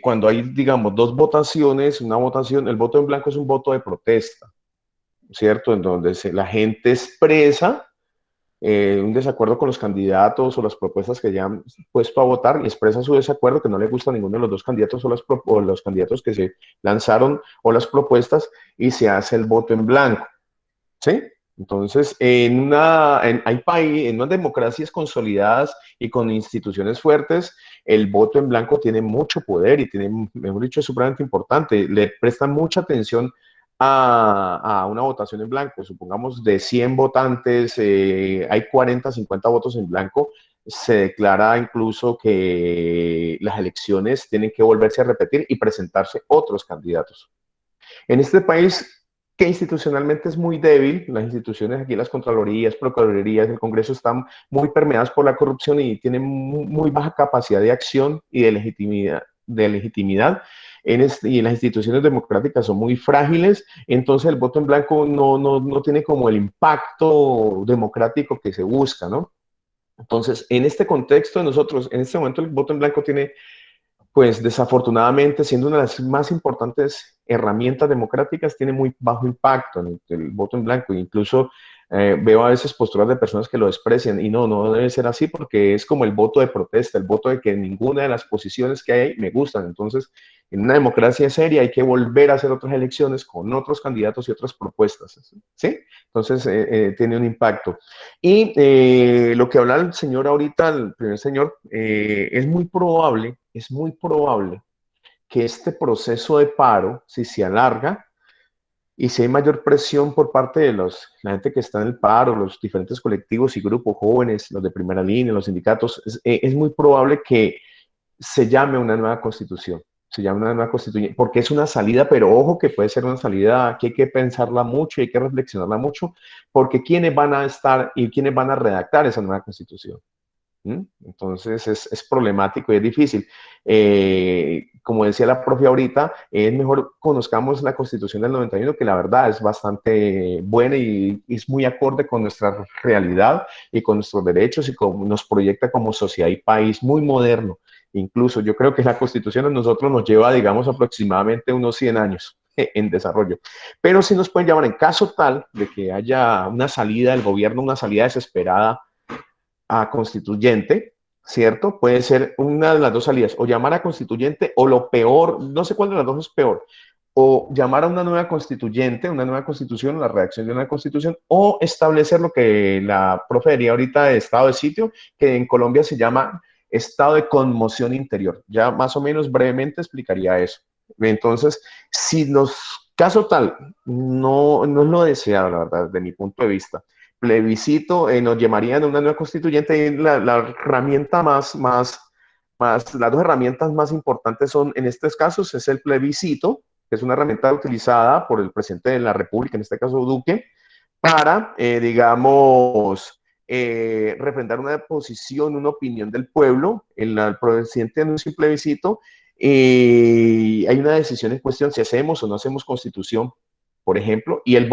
cuando hay, digamos, 2 votaciones, una votación, el voto en blanco es un voto de protesta, ¿cierto? En donde la gente expresa un desacuerdo con los candidatos o las propuestas que ya han puesto a votar y expresa su desacuerdo, que no le gusta a ninguno de los 2 candidatos o los candidatos que se lanzaron o las propuestas, y se hace el voto en blanco, ¿sí? Entonces, en unas democracias consolidadas y con instituciones fuertes, el voto en blanco tiene mucho poder y tiene, mejor dicho, es supremamente importante. Le prestan mucha atención a una votación en blanco. Supongamos de 100 votantes, hay 40, 50 votos en blanco. Se declara incluso que las elecciones tienen que volverse a repetir y presentarse otros candidatos. En este país, que institucionalmente es muy débil, las instituciones aquí, las contralorías, procuradurías, el Congreso, están muy permeadas por la corrupción y tienen muy baja capacidad de acción y de legitimidad. Y las instituciones democráticas son muy frágiles, entonces el voto en blanco no tiene como el impacto democrático que se busca, ¿no? Entonces, en este contexto, nosotros, en este momento, el voto en blanco tiene, pues desafortunadamente, siendo una de las más importantes herramientas democráticas, tiene muy bajo impacto en el voto en blanco. Incluso veo a veces posturas de personas que lo desprecian, y no debe ser así, porque es como el voto de protesta, el voto de que ninguna de las posiciones que hay me gustan. Entonces, en una democracia seria hay que volver a hacer otras elecciones con otros candidatos y otras propuestas, ¿sí? Entonces, tiene un impacto. Y lo que habla el señor ahorita, el primer señor, es muy probable que este proceso de paro, si se alarga y si hay mayor presión por parte de la gente que está en el paro, los diferentes colectivos y grupos jóvenes, los de primera línea, los sindicatos, es muy probable que se llame una nueva constitución. Se llama una nueva constitución, porque es una salida, pero ojo que puede ser una salida que hay que pensarla mucho y hay que reflexionarla mucho, porque ¿quiénes van a estar y quiénes van a redactar esa nueva constitución? Entonces es problemático y es difícil. Como decía la profe ahorita, es mejor conozcamos la Constitución del 91, que la verdad es bastante buena y es muy acorde con nuestra realidad y con nuestros derechos, y nos proyecta como sociedad y país muy moderno. Incluso yo creo que la Constitución a nosotros nos lleva, digamos, aproximadamente unos 100 años en desarrollo. Pero sí nos pueden llamar, en caso tal de que haya una salida del gobierno, una salida desesperada a constituyente, ¿cierto? Puede ser una de las dos salidas, o llamar a constituyente, o lo peor, no sé cuál de las dos es peor, o llamar a una nueva constituyente, una nueva constitución, la redacción de una constitución, o establecer lo que la profe diría ahorita de estado de sitio, que en Colombia se llama estado de conmoción interior. Ya más o menos brevemente explicaría eso. Entonces, si nos, caso tal, no es lo deseado, la verdad, desde mi punto de vista. Plebiscito, nos llamarían a una nueva constituyente y la herramienta las dos herramientas más importantes son, en estos casos, es el plebiscito, que es una herramienta utilizada por el presidente de la República, en este caso Duque, para, digamos, refrendar una posición, una opinión del pueblo. El presidente anuncia un plebiscito y hay una decisión en cuestión si hacemos o no hacemos constitución, por ejemplo, y el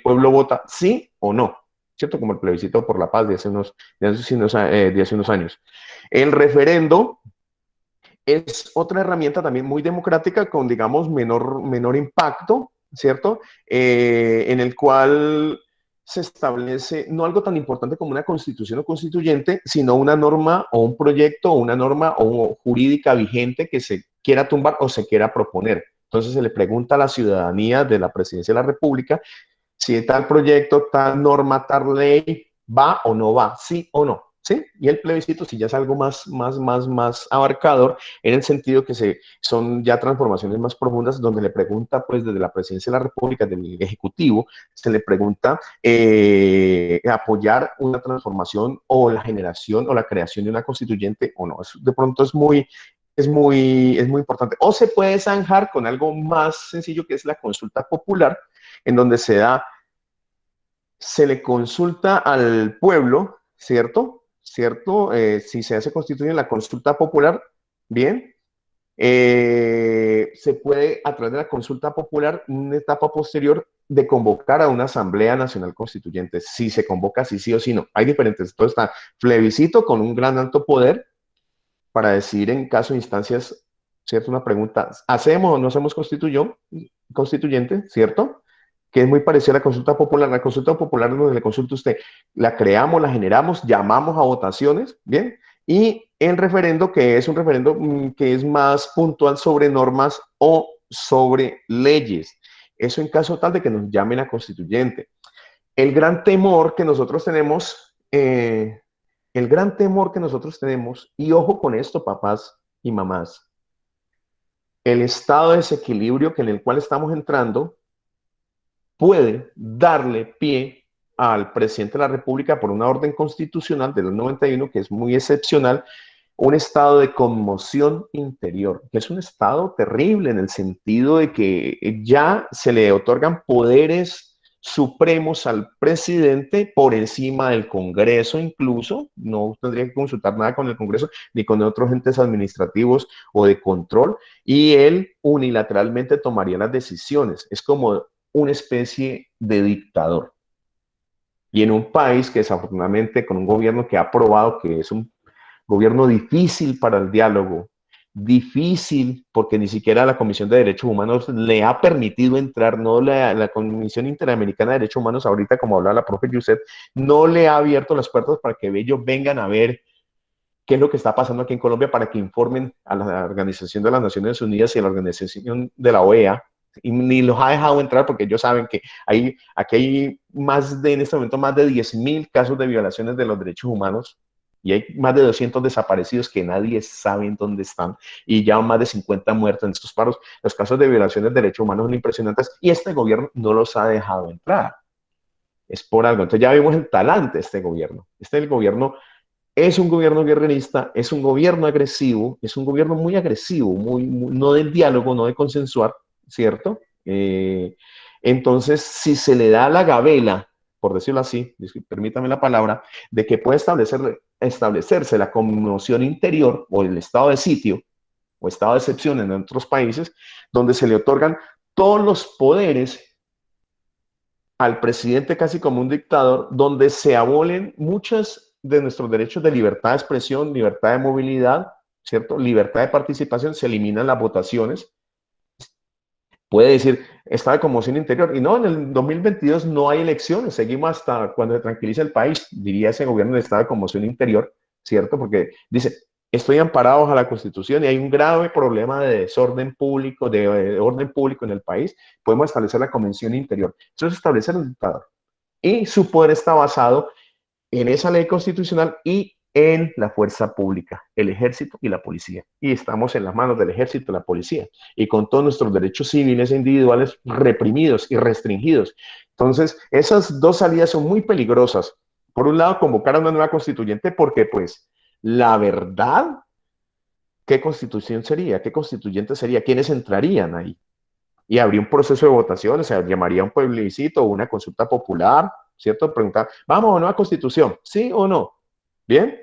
pueblo vota sí o no, ¿cierto? Como el plebiscito por la paz de hace unos años. El referendo es otra herramienta también muy democrática con, digamos, menor impacto, ¿cierto? En el cual se establece no algo tan importante como una constitución o constituyente, sino una norma o un proyecto o una norma o jurídica vigente que se quiera tumbar o se quiera proponer. Entonces se le pregunta a la ciudadanía de la Presidencia de la República si tal proyecto, tal norma, tal ley va o no va, sí o no. ¿Sí? Y el plebiscito si ya es algo más abarcador en el sentido que son ya transformaciones más profundas donde le pregunta pues desde la Presidencia de la República, del Ejecutivo, se le pregunta apoyar una transformación o la generación o la creación de una constituyente o no. Eso de pronto es muy importante. O se puede zanjar con algo más sencillo que es la consulta popular, en donde se le consulta al pueblo, ¿cierto? Si se hace constituir la consulta popular, bien, se puede, a través de la consulta popular, una etapa posterior de convocar a una asamblea nacional constituyente, si se convoca, si sí o si no. Hay diferentes, entonces está plebiscito con un gran alto poder para decidir en caso de instancias, ¿cierto? Una pregunta, ¿hacemos o no hacemos constituyente, ¿cierto? Que es muy parecida a la consulta popular. La consulta popular es donde le consulta usted, la creamos, la generamos, llamamos a votaciones, ¿bien? Y el referendo, que es un referendo que es más puntual sobre normas o sobre leyes. Eso en caso tal de que nos llamen a constituyente. El gran temor que nosotros tenemos, y ojo con esto, papás y mamás, el estado de desequilibrio en el cual estamos entrando puede darle pie al presidente de la República por una orden constitucional de los 91, que es muy excepcional, un estado de conmoción interior, que es un estado terrible en el sentido de que ya se le otorgan poderes supremos al presidente por encima del Congreso incluso, no tendría que consultar nada con el Congreso ni con otros entes administrativos o de control, y él unilateralmente tomaría las decisiones. Es como una especie de dictador. Y en un país que desafortunadamente con un gobierno que ha probado que es un gobierno difícil para el diálogo, difícil porque ni siquiera la Comisión de Derechos Humanos le ha permitido entrar, no la Comisión Interamericana de Derechos Humanos, ahorita como hablaba la profe Yuset, no le ha abierto las puertas para que ellos vengan a ver qué es lo que está pasando aquí en Colombia, para que informen a la Organización de las Naciones Unidas y a la Organización de la OEA, y ni los ha dejado entrar porque ellos saben que aquí hay en este momento más de 10.000 casos de violaciones de los derechos humanos y hay más de 200 desaparecidos que nadie sabe en dónde están y ya más de 50 muertos en estos paros. Los casos de violaciones de derechos humanos son impresionantes y este gobierno no los ha dejado entrar. Es por algo. Entonces ya vimos el talante de este gobierno. El gobierno es un gobierno guerrerista, es un gobierno agresivo, es un gobierno muy agresivo, no del diálogo, no de consensuar, ¿cierto? Entonces, si se le da la gabela, por decirlo así, permítame la palabra, de que puede establecerse la conmoción interior o el estado de sitio o estado de excepción en otros países, donde se le otorgan todos los poderes al presidente casi como un dictador, donde se abolen muchas de nuestros derechos de libertad de expresión, libertad de movilidad, ¿cierto? Libertad de participación, se eliminan las votaciones. Puede decir, está de conmoción interior. Y no, en el 2022 no hay elecciones, seguimos hasta cuando se tranquiliza el país, diría ese gobierno de estado de conmoción interior, ¿cierto? Porque dice, estoy amparados a la Constitución y hay un grave problema de desorden público, de orden público en el país, podemos establecer la Convención Interior. Eso es establecer el dictador. Y su poder está basado en esa ley constitucional y en la fuerza pública, el ejército y la policía. Y estamos en las manos del ejército y la policía, y con todos nuestros derechos civiles e individuales reprimidos y restringidos. Entonces, esas dos salidas son muy peligrosas. Por un lado, convocar a una nueva constituyente porque, pues, la verdad, ¿qué constitución sería? ¿Qué constituyente sería? ¿Quiénes entrarían ahí? Y habría un proceso de votación, se llamaría un plebiscito o una consulta popular, ¿cierto? Preguntar, ¿vamos a una nueva constitución? ¿Sí o no? ¿Bien?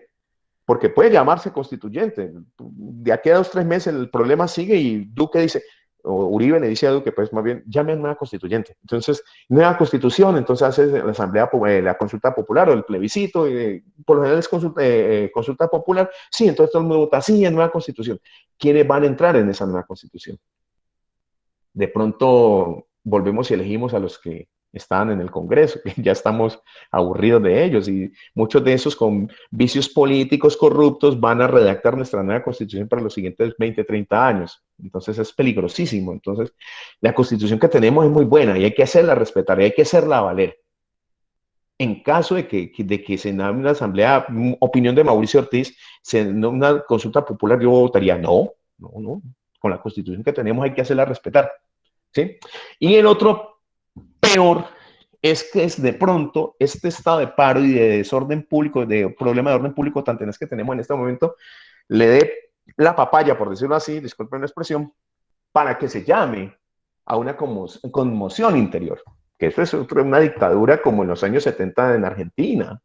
Porque puede llamarse constituyente. De aquí a 2 o 3 meses el problema sigue y Duque dice, o Uribe le dice a Duque, pues más bien, llame a nueva constituyente. Entonces, nueva constitución, entonces hace la asamblea, la consulta popular o el plebiscito, por lo general es consulta popular, sí, entonces todo el mundo vota, sí, en nueva constitución. ¿Quiénes van a entrar en esa nueva constitución? De pronto volvemos y elegimos a los que estaban en el Congreso, que ya estamos aburridos de ellos, y muchos de esos con vicios políticos corruptos van a redactar nuestra nueva constitución para los siguientes 20, 30 años. Entonces es peligrosísimo. Entonces la constitución que tenemos es muy buena y hay que hacerla respetar y hay que hacerla valer. En caso de que se dé una asamblea, opinión de Mauricio Ortiz, una consulta popular, yo votaría no. Con la constitución que tenemos hay que hacerla respetar. ¿Sí? Y el otro peor es que es de pronto este estado de paro y de desorden público, de problema de orden público tan tenaz que tenemos en este momento, le dé la papaya, por decirlo así, disculpen la expresión, para que se llame a una conmoción interior, que eso es una dictadura como en los años 70 en Argentina.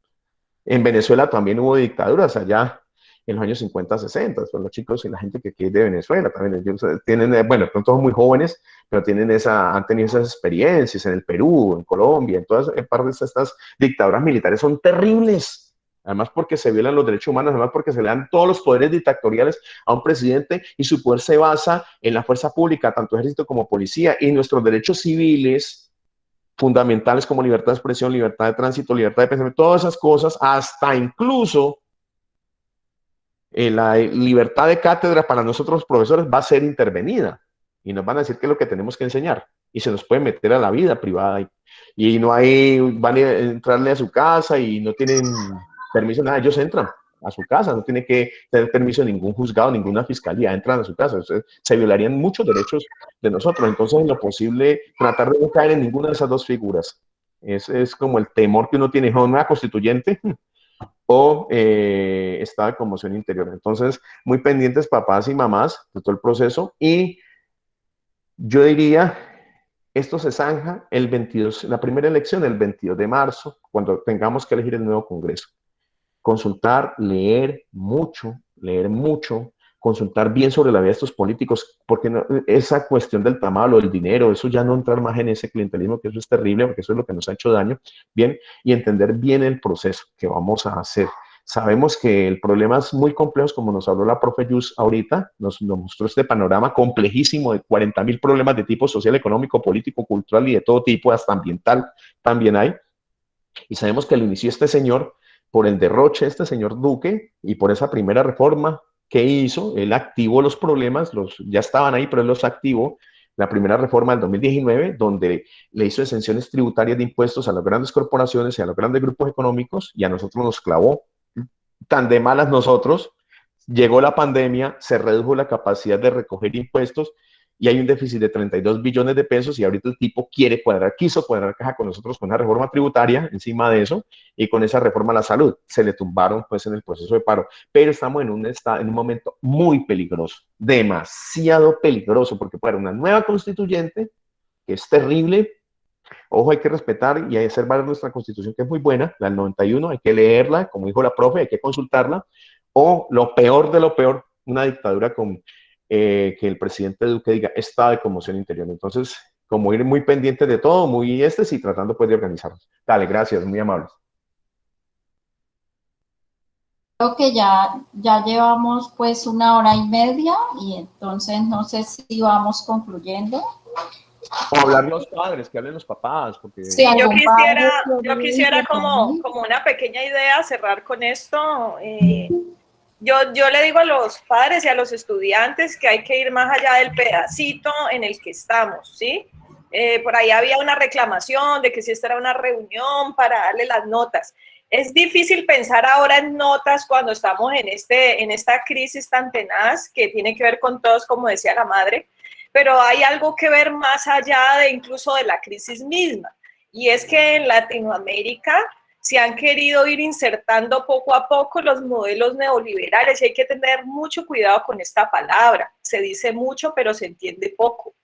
En Venezuela también hubo dictaduras allá en los años 50, 60, son los chicos y la gente que es de Venezuela también, ellos tienen, bueno, son todos muy jóvenes, pero han tenido esas experiencias en el Perú, en Colombia, en todas partes de estas dictaduras militares son terribles, además porque se violan los derechos humanos, además porque se le dan todos los poderes dictatoriales a un presidente y su poder se basa en la fuerza pública, tanto ejército como policía, y nuestros derechos civiles fundamentales como libertad de expresión, libertad de tránsito, libertad de pensamiento, todas esas cosas, hasta incluso la libertad de cátedra para nosotros los profesores va a ser intervenida y nos van a decir qué es lo que tenemos que enseñar y se nos puede meter a la vida privada y no hay, van a entrarle a su casa y no tienen permiso, nada, ellos entran a su casa, no tienen que tener permiso de ningún juzgado, ninguna fiscalía, entran a su casa, se violarían muchos derechos de nosotros, entonces en lo posible tratar de no caer en ninguna de esas dos figuras, es como el temor que uno tiene, ¿no? Una constituyente o estado de conmoción interior. Entonces, muy pendientes papás y mamás de todo el proceso y yo diría, esto se zanja el 22, la primera elección el 22 de marzo, cuando tengamos que elegir el nuevo Congreso. Consultar, leer mucho, consultar bien sobre la vida de estos políticos, porque no, esa cuestión del tamal o del dinero, eso ya no entrar más en ese clientelismo, que eso es terrible, porque eso es lo que nos ha hecho daño, bien, y entender bien el proceso que vamos a hacer. Sabemos que el problema es muy complejo, como nos habló la profe Yus ahorita, nos mostró este panorama complejísimo de 40.000 problemas de tipo social, económico, político, cultural y de todo tipo, hasta ambiental también hay. Y sabemos que lo inició este señor por el derroche de este señor Duque y por esa primera reforma que hizo, él activó los problemas, ya estaban ahí, pero él los activó. La primera reforma del 2019, donde le hizo exenciones tributarias de impuestos a las grandes corporaciones y a los grandes grupos económicos, y a nosotros nos clavó tan de malas nosotros. Llegó la pandemia, se redujo la capacidad de recoger impuestos y hay un déficit de 32 billones de pesos y ahorita el tipo quiso cuadrar caja con nosotros con una reforma tributaria encima de eso y con esa reforma a la salud. Se le tumbaron pues en el proceso de paro, pero estamos en un momento muy peligroso, demasiado peligroso, porque para una nueva constituyente, que es terrible, ojo, hay que respetar y hacer valer nuestra constitución, que es muy buena, la del 91, hay que leerla, como dijo la profe, hay que consultarla, o lo peor de lo peor, una dictadura con que el presidente Duque diga estado de conmoción interior. Entonces, como ir muy pendientes de todo, y tratando pues de organizarnos. Dale, gracias, muy amables. Creo que ya llevamos pues 1 hora y media y entonces no sé si vamos concluyendo. O hablar los padres, que hablen los papás, porque... Sí, Yo algún padre quisiera que como una pequeña idea, cerrar con esto. Yo le digo a los padres y a los estudiantes que hay que ir más allá del pedacito en el que estamos, ¿sí? Por ahí había una reclamación de que si esta era una reunión para darle las notas. Es difícil pensar ahora en notas cuando estamos en esta crisis tan tenaz que tiene que ver con todos, como decía la madre, pero hay algo que ver más allá de incluso de la crisis misma. Y es que en Latinoamérica se han querido ir insertando poco a poco los modelos neoliberales y hay que tener mucho cuidado con esta palabra. Se dice mucho, pero se entiende poco.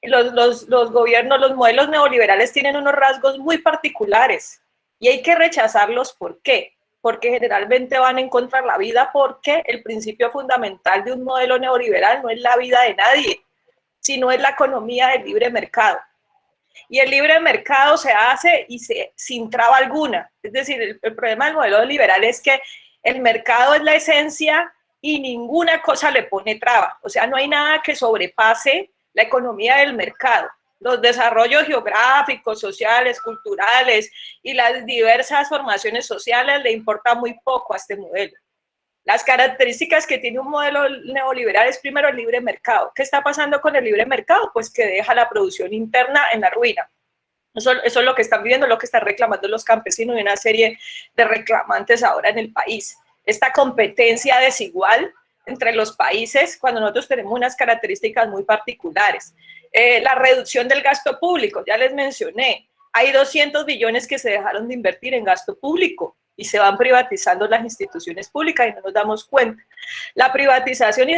Los gobiernos, los modelos neoliberales tienen unos rasgos muy particulares y hay que rechazarlos. ¿Por qué? Porque generalmente van en contra de la vida, porque el principio fundamental de un modelo neoliberal no es la vida de nadie, sino es la economía del libre mercado. Y el libre mercado se hace sin traba alguna. Es decir, el problema del modelo liberal es que el mercado es la esencia y ninguna cosa le pone traba. O sea, no hay nada que sobrepase la economía del mercado. Los desarrollos geográficos, sociales, culturales y las diversas formaciones sociales le importa muy poco a este modelo. Las características que tiene un modelo neoliberal es primero el libre mercado. ¿Qué está pasando con el libre mercado? Pues que deja la producción interna en la ruina. Eso es lo que están viviendo, lo que están reclamando los campesinos y una serie de reclamantes ahora en el país. Esta competencia desigual entre los países cuando nosotros tenemos unas características muy particulares. La reducción del gasto público, ya les mencioné, hay 200 billones que se dejaron de invertir en gasto público y se van privatizando las instituciones públicas y no nos damos cuenta. La privatización y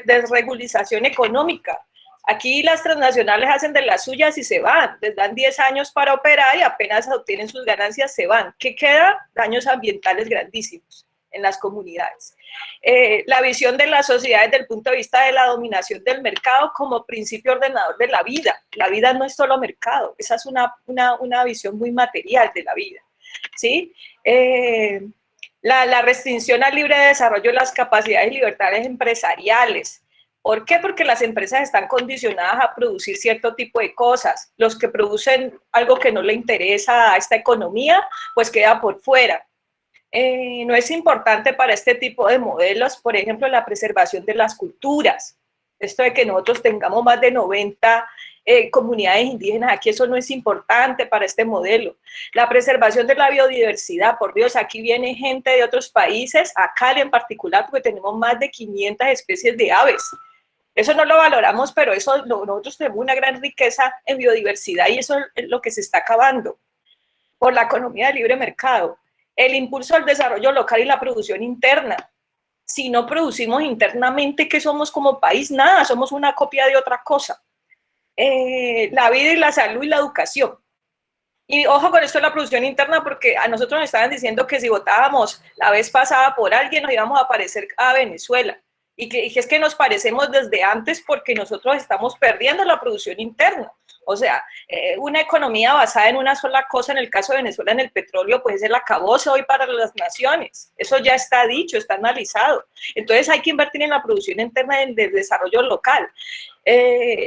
desregulización económica. Aquí las transnacionales hacen de las suyas y se van, les dan 10 años para operar y apenas obtienen sus ganancias se van. ¿Qué queda? Daños ambientales grandísimos en las comunidades. La visión de la sociedad desde el punto de vista de la dominación del mercado como principio ordenador de la vida. La vida no es solo mercado, esa es una visión muy material de la vida, ¿sí? La restricción al libre desarrollo de las capacidades y libertades empresariales. ¿Por qué? Porque las empresas están condicionadas a producir cierto tipo de cosas. Los que producen algo que no le interesa a esta economía, pues queda por fuera. No es importante para este tipo de modelos, por ejemplo, la preservación de las culturas. Esto de que nosotros tengamos más de 90 comunidades indígenas aquí, eso no es importante para este modelo. La preservación de la biodiversidad, por Dios, aquí viene gente de otros países, a Cali en particular, porque tenemos más de 500 especies de aves. Eso no lo valoramos, pero nosotros tenemos una gran riqueza en biodiversidad y eso es lo que se está acabando por la economía de libre mercado. El impulso al desarrollo local y la producción interna. Si no producimos internamente, ¿qué somos como país? Nada, somos una copia de otra cosa. La vida y la salud y la educación. Y ojo con esto de la producción interna, porque a nosotros nos estaban diciendo que si votábamos la vez pasada por alguien, nos íbamos a parecer a Venezuela. Y que es que nos parecemos desde antes porque nosotros estamos perdiendo la producción interna. O sea, una economía basada en una sola cosa, en el caso de Venezuela, en el petróleo, pues es el acabose hoy para las naciones. Eso ya está dicho, está analizado. Entonces hay que invertir en la producción interna del desarrollo local.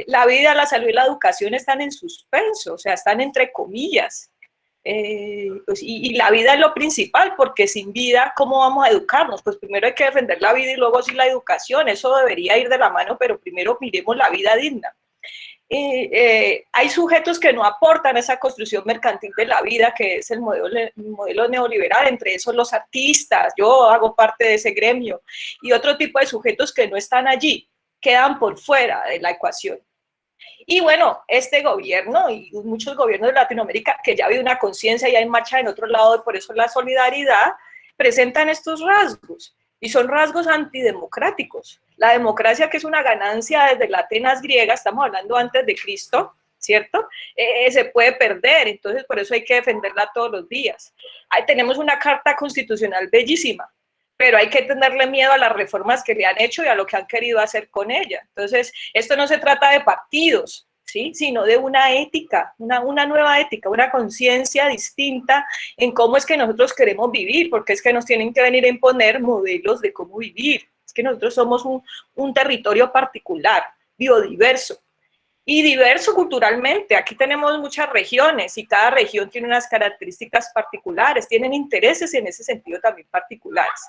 La vida, la salud y la educación están en suspenso, o sea, están entre comillas. Pues, y la vida es lo principal, porque sin vida, ¿cómo vamos a educarnos? Pues primero hay que defender la vida y luego sí la educación. Eso debería ir de la mano, pero primero miremos la vida digna. Hay sujetos que no aportan esa construcción mercantil de la vida, que es el modelo neoliberal, entre esos los artistas, yo hago parte de ese gremio, y otro tipo de sujetos que no están allí, quedan por fuera de la ecuación. Y bueno, este gobierno y muchos gobiernos de Latinoamérica, que ya había una conciencia ya en marcha en otro lado, y por eso la solidaridad, presentan estos rasgos, y son rasgos antidemocráticos. La democracia, que es una ganancia desde la Atenas griega, estamos hablando antes de Cristo, ¿cierto? Se puede perder, entonces por eso hay que defenderla todos los días. Ahí tenemos una carta constitucional bellísima, pero hay que tenerle miedo a las reformas que le han hecho y a lo que han querido hacer con ella. Entonces, esto no se trata de partidos, ¿sí? Sino de una ética, una nueva ética, una conciencia distinta en cómo es que nosotros queremos vivir, porque es que nos tienen que venir a imponer modelos de cómo vivir. Es que nosotros somos un territorio particular, biodiverso. y diverso culturalmente. Aquí tenemos muchas regiones y cada región tiene unas características particulares, tienen intereses en ese sentido también particulares.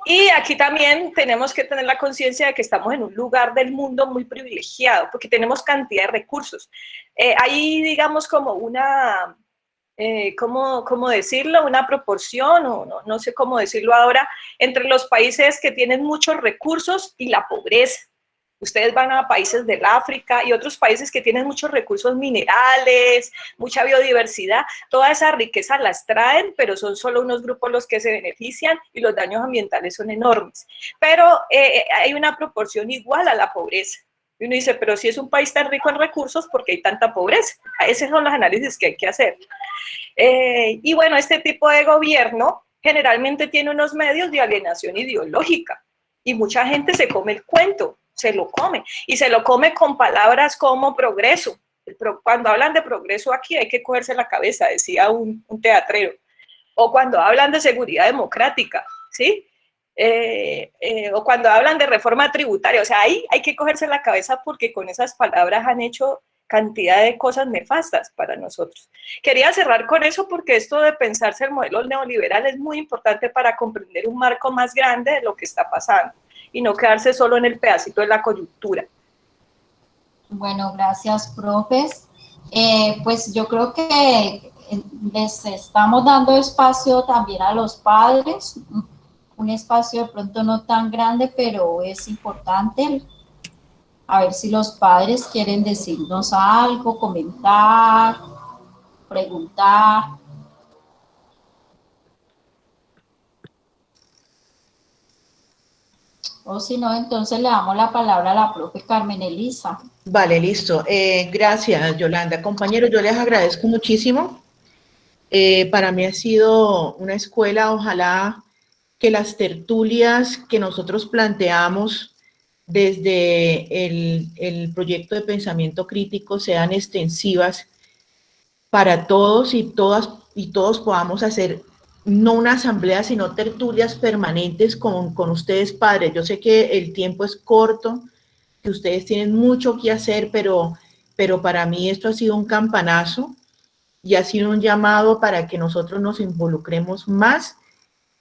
Y aquí también tenemos que tener la conciencia de que estamos en un lugar del mundo muy privilegiado, porque tenemos cantidad de recursos. Hay, digamos, como una, ¿cómo decirlo? Una proporción, o no sé cómo decirlo ahora, entre los países que tienen muchos recursos y la pobreza. Ustedes van a países del África y otros países que tienen muchos recursos minerales, mucha biodiversidad, toda esa riqueza las traen, pero son solo unos grupos los que se benefician y los daños ambientales son enormes. Pero hay una proporción igual a la pobreza. Y uno dice, pero si es un país tan rico en recursos, ¿por qué hay tanta pobreza? Esos son los análisis que hay que hacer. Y bueno, este tipo de gobierno generalmente tiene unos medios de alienación ideológica y mucha gente se come el cuento, se lo come, y se lo come con palabras como progreso. Cuando hablan de progreso aquí hay que cogerse la cabeza, decía un teatrero. O cuando hablan de seguridad democrática, ¿sí? O cuando hablan de reforma tributaria, o sea, ahí hay que cogerse la cabeza porque con esas palabras han hecho cantidad de cosas nefastas para nosotros. Quería cerrar con eso porque esto de pensarse el modelo neoliberal es muy importante para comprender un marco más grande de lo que está pasando y no quedarse solo en el pedacito de la coyuntura. Bueno, gracias, profes. Pues yo creo que les estamos dando espacio también a los padres, un espacio de pronto no tan grande, pero es importante. A ver si los padres quieren decirnos algo, comentar, preguntar. O si no, entonces le damos la palabra a la profe Carmen Elisa. Vale, listo. Gracias, Yolanda. Compañeros, yo les agradezco muchísimo. Para mí ha sido una escuela, ojalá que las tertulias que nosotros planteamos desde el proyecto de pensamiento crítico sean extensivas para todos y todas y todos podamos hacer no una asamblea, sino tertulias permanentes con ustedes, padres. Yo sé que el tiempo es corto, que ustedes tienen mucho que hacer, pero para mí esto ha sido un campanazo y ha sido un llamado para que nosotros nos involucremos más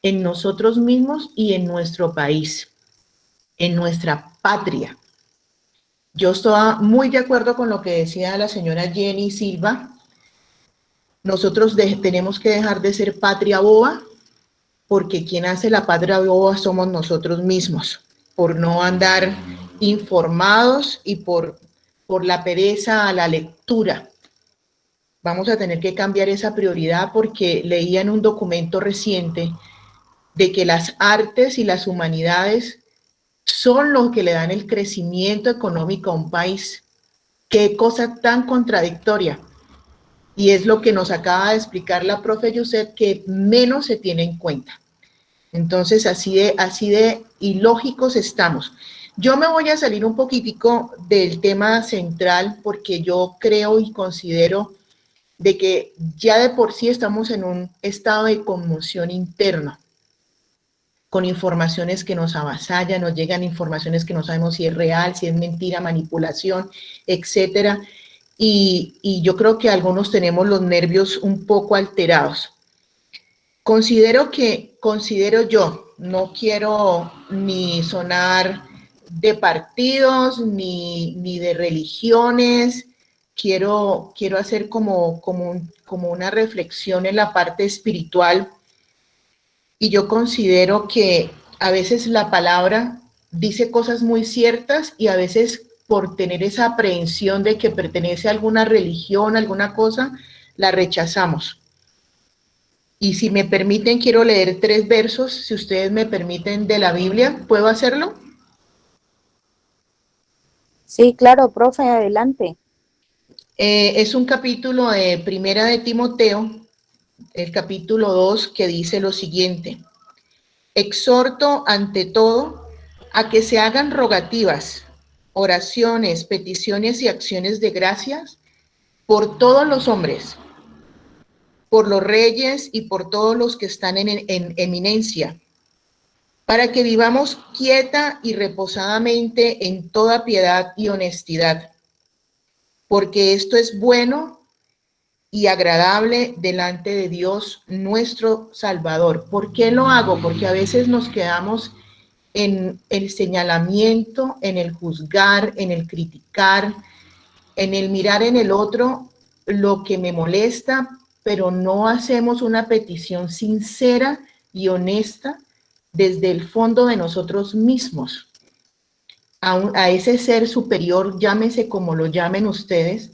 en nosotros mismos y en nuestro país, en nuestra patria. Yo estoy muy de acuerdo con lo que decía la señora Jenny Silva. Nosotros tenemos que dejar de ser patria boba, porque quien hace la patria boba somos nosotros mismos, por no andar informados y por la pereza a la lectura. Vamos a tener que cambiar esa prioridad porque leía en un documento reciente de que las artes y las humanidades son los que le dan el crecimiento económico a un país. Qué cosa tan contradictoria. Y es lo que nos acaba de explicar la profe Yuset, que menos se tiene en cuenta. Entonces, así de ilógicos estamos. Yo me voy a salir un poquitico del tema central porque yo creo y considero de que ya de por sí estamos en un estado de conmoción interna, con informaciones que nos avasallan, nos llegan informaciones que no sabemos si es real, si es mentira, manipulación, etcétera. Y yo creo que algunos tenemos los nervios un poco alterados. Considero yo, no quiero ni sonar de partidos, ni de religiones, quiero hacer como una reflexión en la parte espiritual. Y yo considero que a veces la palabra dice cosas muy ciertas y a veces por tener esa aprehensión de que pertenece a alguna religión, alguna cosa, la rechazamos. Y si me permiten, quiero leer 3 versos, si ustedes me permiten, de la Biblia. ¿Puedo hacerlo? Sí, claro, profe, adelante. Es un capítulo de Primera de Timoteo, el capítulo 2, que dice lo siguiente: exhorto ante todo a que se hagan rogativas, oraciones, peticiones y acciones de gracias por todos los hombres, por los reyes y por todos los que están en eminencia, para que vivamos quieta y reposadamente en toda piedad y honestidad, porque esto es bueno y agradable delante de Dios nuestro Salvador. ¿Por qué lo hago? Porque a veces nos quedamos en el señalamiento, en el juzgar, en el criticar, en el mirar en el otro lo que me molesta, pero no hacemos una petición sincera y honesta desde el fondo de nosotros mismos a ese ser superior, llámese como lo llamen ustedes,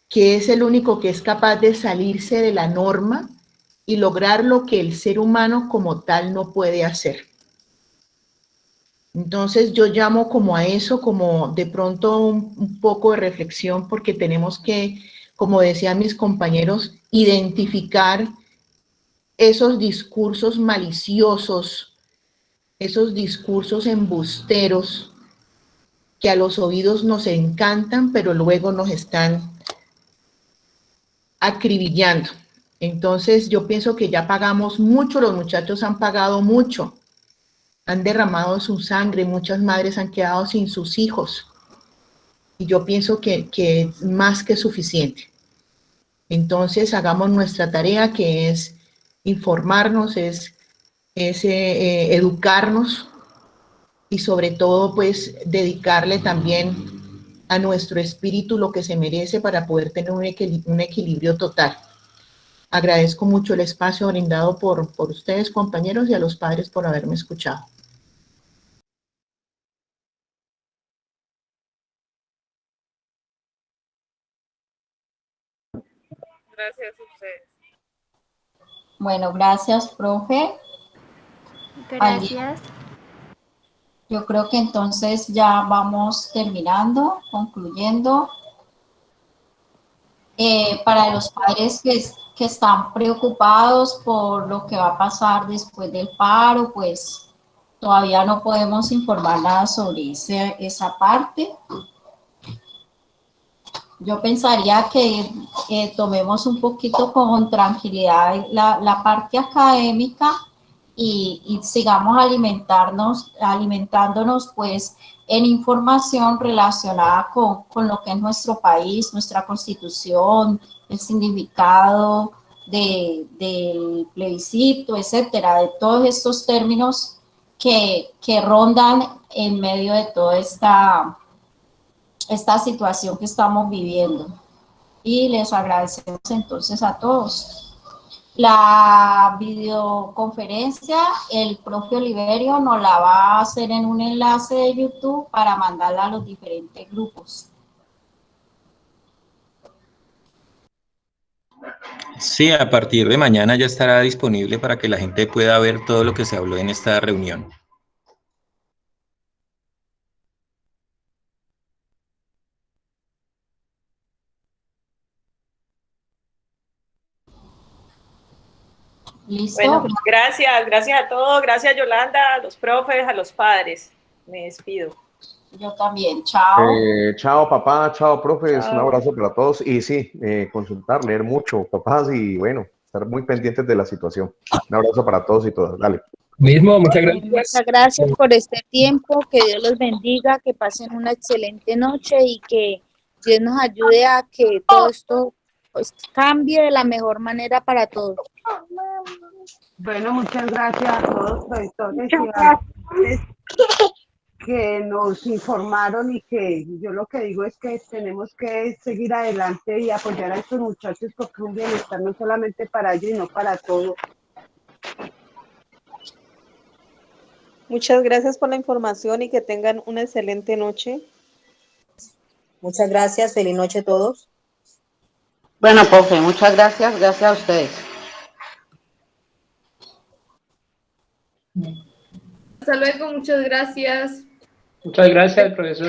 que es el único que es capaz de salirse de la norma y lograr lo que el ser humano como tal no puede hacer. Entonces yo llamo como a eso, como de pronto un poco de reflexión, porque tenemos que, como decían mis compañeros, identificar esos discursos maliciosos, esos discursos embusteros que a los oídos nos encantan, pero luego nos están acribillando. Entonces yo pienso que ya pagamos mucho, los muchachos han pagado mucho, han derramado su sangre, muchas madres han quedado sin sus hijos. Y yo pienso que es más que suficiente. Entonces hagamos nuestra tarea, que es informarnos, es educarnos y sobre todo pues dedicarle también a nuestro espíritu lo que se merece para poder tener un equilibrio total. Agradezco mucho el espacio brindado por ustedes, compañeros, y a los padres por haberme escuchado. Gracias a ustedes. Bueno, gracias, profe. Gracias. Yo creo que entonces ya vamos terminando, concluyendo. Para los padres que están preocupados por lo que va a pasar después del paro, pues todavía no podemos informar nada sobre esa parte. Yo pensaría que tomemos un poquito con tranquilidad la parte académica y sigamos alimentándonos pues en información relacionada con lo que es nuestro país, nuestra constitución, el significado del plebiscito, etcétera, de todos estos términos que rondan en medio de toda esta situación que estamos viviendo. Y les agradecemos entonces a todos. La videoconferencia, el profe Oliverio nos la va a hacer en un enlace de YouTube para mandarla a los diferentes grupos. Sí, a partir de mañana ya estará disponible para que la gente pueda ver todo lo que se habló en esta reunión. ¿Listo? Bueno, gracias a todos, gracias Yolanda, a los profes, a los padres. Me despido. Yo también, chao. Chao papá, chao profes, Chao. un abrazo para todos y sí, consultar, leer mucho papás y bueno, estar muy pendientes de la situación. Un abrazo para todos y todas, dale. Mismo, muchas gracias. Muchas gracias por este tiempo, que Dios los bendiga, que pasen una excelente noche y que Dios nos ayude a que todo esto pues, cambie de la mejor manera para todos. Bueno, muchas gracias a todos los profesores y a los padres que nos informaron y que yo lo que digo es que tenemos que seguir adelante y apoyar a estos muchachos porque un bienestar no solamente para ellos, sino para todos. Muchas gracias por la información y que tengan una excelente noche. Muchas gracias, feliz noche a todos. Bueno, profe, muchas gracias, gracias a ustedes. Hasta luego, muchas gracias. Muchas gracias, profesor.